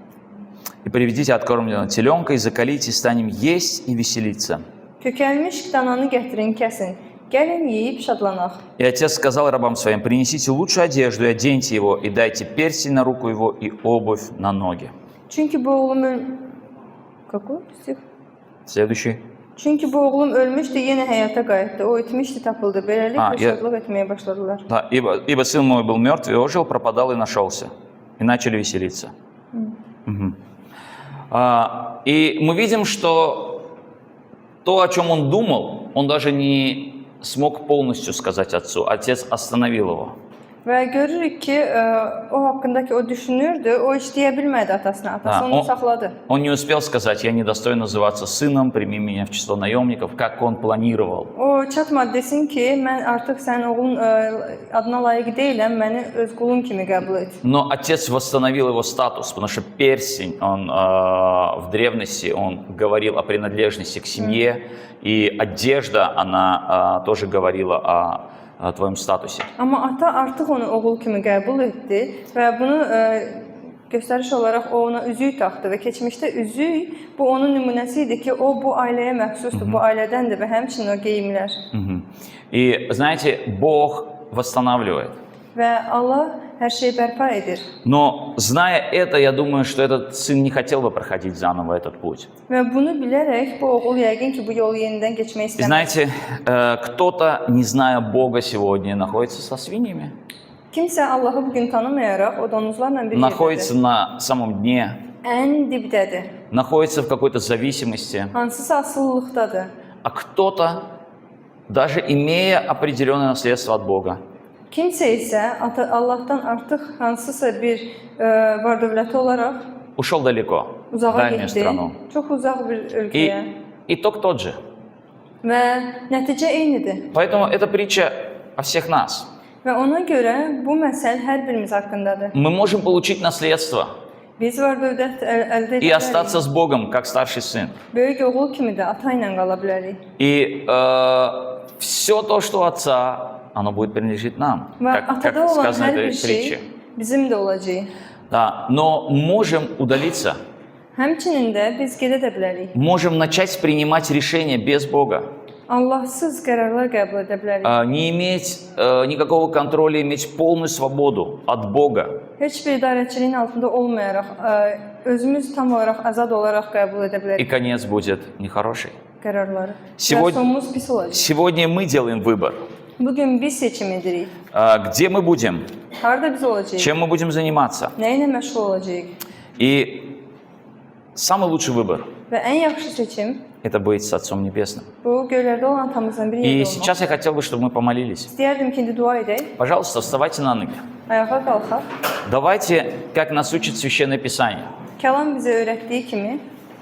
И приведите откормленного теленка, и закалите, станем есть и веселиться. Kökəlmiş dananı gətirin, kəsin. Gəlin yeyib şadlanaq. И отец сказал рабам своим, принесите лучшую одежду и оденьте его, и дайте перстень на руку его и обувь на ноги. Çünki bu oğlum Следующий. Çünki bu oğlum ölmüşdü, yenə həyata qayıtdı. O itmişdi, tapıldı. Beləliklə şadlıq etməyə başladılar. Да, ибо сын мой был мертв и ожил, пропадал и нашелся. И начали веселиться. Мгм. И мы видим, что то, о чем он думал, он даже не смог полностью сказать отцу. Отец остановил его. Və görürük ki, o haqqındakı o düşünürdü, o işləyə bilmədi atasına. Atası onu saxladı. Он не успел сказать, я не достоин называться сыном, прими меня в число наемников, как он планировал. O çatmadı desin ki, mən artıq sənin oğlun adına layiq deyiləm, məni öz qulun kimi qəbul et. Но отец восстановил его статус, потому что перстень, он в древности, он говорил о принадлежности к семье, и одежда, она тоже говорила о твоем статусе. Amma ata artıq onu oğul kimi qəbul etdi və bunu göstəriş olaraq o ona üzük taxdı və keçmişdə üzük bu onun nümunəsi idi ki, o bu ailəyə məxsusdur, bu ailədəndir və həmçinin o geyimlər. И знаете, Бог восстанавливает. Və Allah hər şeyi bərpa edir. Но зная это, я думаю, что этот сын не хотел бы проходить заново этот путь. Və bunu bilərək bu oğul yəqin ki, bu yolu yenidən keçmək И istəmir. знаете, кто-то, не зная Бога сегодня, находится со свиньями, Kimsə Allahı bugün tanımayaraq o donuzlarla bir находится yerdədir. на самом dне, Ən dibdədir. находится в какой-то зависимости, Hansısa asılılıqdadır. а кто-то, даже имея определенное наследство от Бога, Kimsə isə Allahdan artıq hansısa bir var-dövləti olaraq ушел далеко, в uzağa дальнюю getdi, страну. çox uzaq bir ölkəyə И итог тот же. və nəticə eynidir. Поэтому эта притча о всех нас. Və ona görə bu məsəl hər birimiz haqqındadır. Мы можем получить наследство Biz var-dövlət əldə и edə остаться bilərik. с Богом, как старший сын. Böyük oğul kimi də ata ilə qala bilərik. И все то, что у отца, оно будет принадлежить нам, Və как atada olan сказано в hər bir этой притче. şey bizim də olacaq. Да, но можем удалиться, Həmçinin də biz gedə də bilərik. можем начать принимать решения без Бога, Allahsız qərarlar qəbul edə bilərik. не иметь никакого контроля, иметь полную свободу от Бога. Heç bir idarəçiliyin altında olmayaraq, özümüz tam olaraq azad olaraq qəbul edə И bilərik конец будет нехороший. qərarları. Сегодня- Və sonumuz pis olacaq. Сегодня мы делаем выбор. Bugün biz seçim edirik. Где мы будем, Harda biz olacağıq? чем мы будем заниматься. Nə ilə məşğul olacağıq? И самый лучший выбор Və ən yaxşı seçim – это быть с Отцом Небесным. bu göylərdə olan atamızla bir И yerdə olmaq. сейчас я хотел бы, чтобы мы помолились. İstəyərdim ki, indi dua edək. Пожалуйста, вставайте на ноги. Ayağa qalxaq. Давайте, как нас учит Священное Писание, Kəlam bizə öyrətdiyi kimi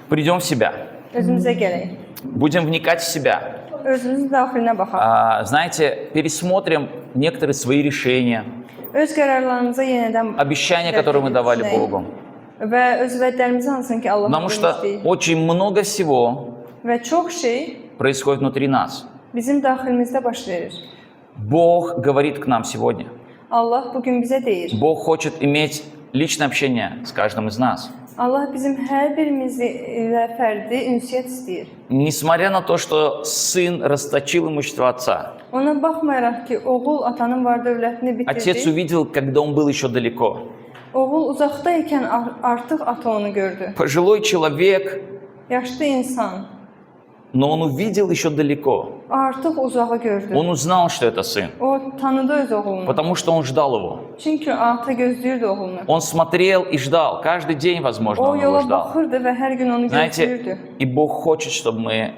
придем в себя, özümüzə gələk. будем вникать в себя. Özümüzün daxilinə baxaq. Знаете, пересмотрим некоторые свои решения, Öz qərarlarımıza yenidən обещания, которые мы давали Богу. və öz vədlərimizi hansın ki, Allah'a Потому что vermişdik. очень много всего Və çox şey происходит внутри нас. bizim daxilimizdə baş verir. Бог говорит к нам сегодня. Allah bugün bizə deyir. Бог хочет иметь lичное общение с каждым из нас. Allah bizim hər birimizi ilə fərdi ünsiyyət istəyir. Несмотря на то, что сын расточил имущество отца, Ona baxmayaraq ki, oğul atanın var-dövlətini отец bitirdi. увидел, когда он был еще далеко. Oğul uzaqda ikən artıq ata onu gördü. Пожилой человек, Yaşlı insan но он увидел еще далеко. artıq uzağı gördü. Он узнал, что это сын, O tanıdı öz oğlunu. потому что он ждал его. Çünki ata gözləyirdi oğlunu. Он смотрел и ждал. Каждый день, возможно, O он его yola ждал. baxırdı və hər gün onu Знаете, gözləyirdi. и Бог хочет, чтобы мы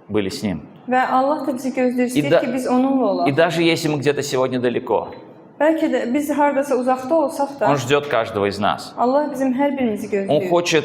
были с Ним. Və Allah da bizi gözləyir, İda- istəyir ki, biz onunla olaq. И даже если мы где-то сегодня далеко, Bəlkə də biz hardasa uzaqda olsaq da, Он ждет каждого из нас. Allah bizim hər birimizi Он gözləyir. хочет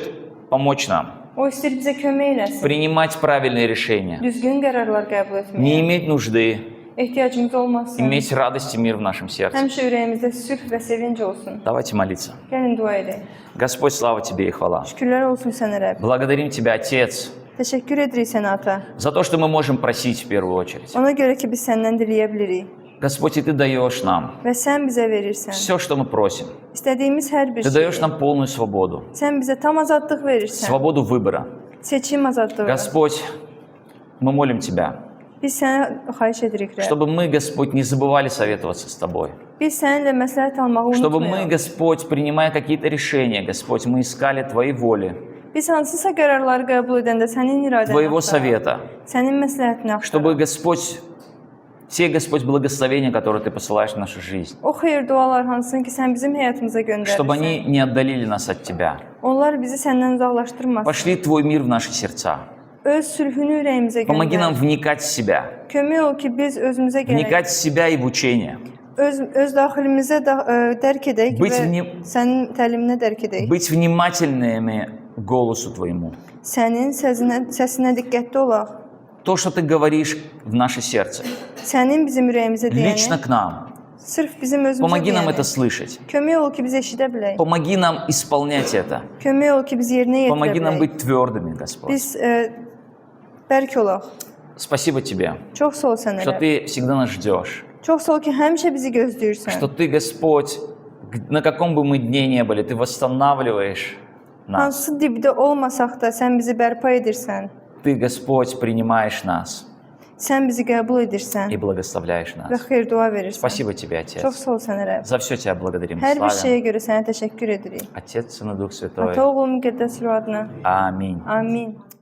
помочь нам O istəyir bizə kömək eləsin. принимать правильные решения, Düzgün qərarlar qəbul etməyə. не иметь нужды, Ehtiyacımız olmasın. иметь радость и мир в нашем сердце. Həmişə ürəyimizdə sülh və sevinc olsun. Давайте молиться. Gəlin dua edək. Господь, слава Тебе и хвала. Şükürlər olsun sənə Rəbb. Благодарим Тебя, Отец, Təşəkkür edirik sənə ata. за то, что мы можем просить в первую очередь. Ona görə ki, biz səndən diləyə bilirik Господь, и Ты даешь нам və sən bizə verirsən. все, что мы просим. İstədiyimiz hər bir Ты даешь şeyi. нам полную свободу, Sən bizə tam azadlıq verirsən. свободу выбора. Seçim azadlığı. Господь, мы молим Тебя, Biz sənə xahiş edirik Rəbb. чтобы мы, Господь, не забывали советоваться с Тобой. Biz səninlə məsləhət almağı Чтобы мы, unutmayaq. Господь, принимая какие-то решения, Господь, мы искали Твоей воли, Biz hansısa qərarları qəbul edəndə sənin iradəni Твоего axtaraq, совета, sənin məsləhətini axtaraq. чтобы, Господь, все, Господь, благословения, которые Ты посылаешь в нашу жизнь, O xeyir dualar hansın ki, sən bizim həyatımıza чтобы göndərirsən. они не отдалили нас от Тебя. Onlar bizi səndən uzaqlaşdırmasın. Пошли Твой мир в наши сердца. Öz sülhünü ürəyimizə Помоги нам göndər. вникать в себя, Kömək ol ki, biz özümüzə gələk. вникать в себя и в учение, Öz daxilimizə dərk edək Быть və вне- sənin təliminə dərk edək. быть внимательными к голосу Твоему. Sənin səsinə diqqətli olaq. То, что Ты говоришь в наше сердце, Sənin bizim ürəyimizə лично deyəni, к нам. sırf bizim özümüzə Помоги нам это deyəni. слышать. Kömək ol ki, biz eşidə bilək. Помоги нам исполнять это. Kömək ol ki, biz yerinə Помоги yetirə нам bilək. быть твердыми, Господь. Biz bərk olaq. Спасибо Тебе, Çox sağ ol sənə. что Rəbb. Ты всегда нас ждешь. Çox sağ ol ki, həmişə bizi gözləyirsən. что Ты, Господь, на каком бы мы дне не были, Ты восстанавливаешь нас. Hansı dibdə olmasaq da sən bizi bərpa edirsən. Ты, Господь, принимаешь нас Sən bizi qəbul edirsən и благословляешь və нас. xeyir dua verirsən. Спасибо Тебе, Çox Отец. sağ ol sənə Rəbb. За все Тебя благодарим. Hər bir şeyə Славим. görə sənə təşəkkür edirik. Отец, Сын и Дух Святой. Ata, oğul, müqəddəs ruh adına. Аминь. Amin.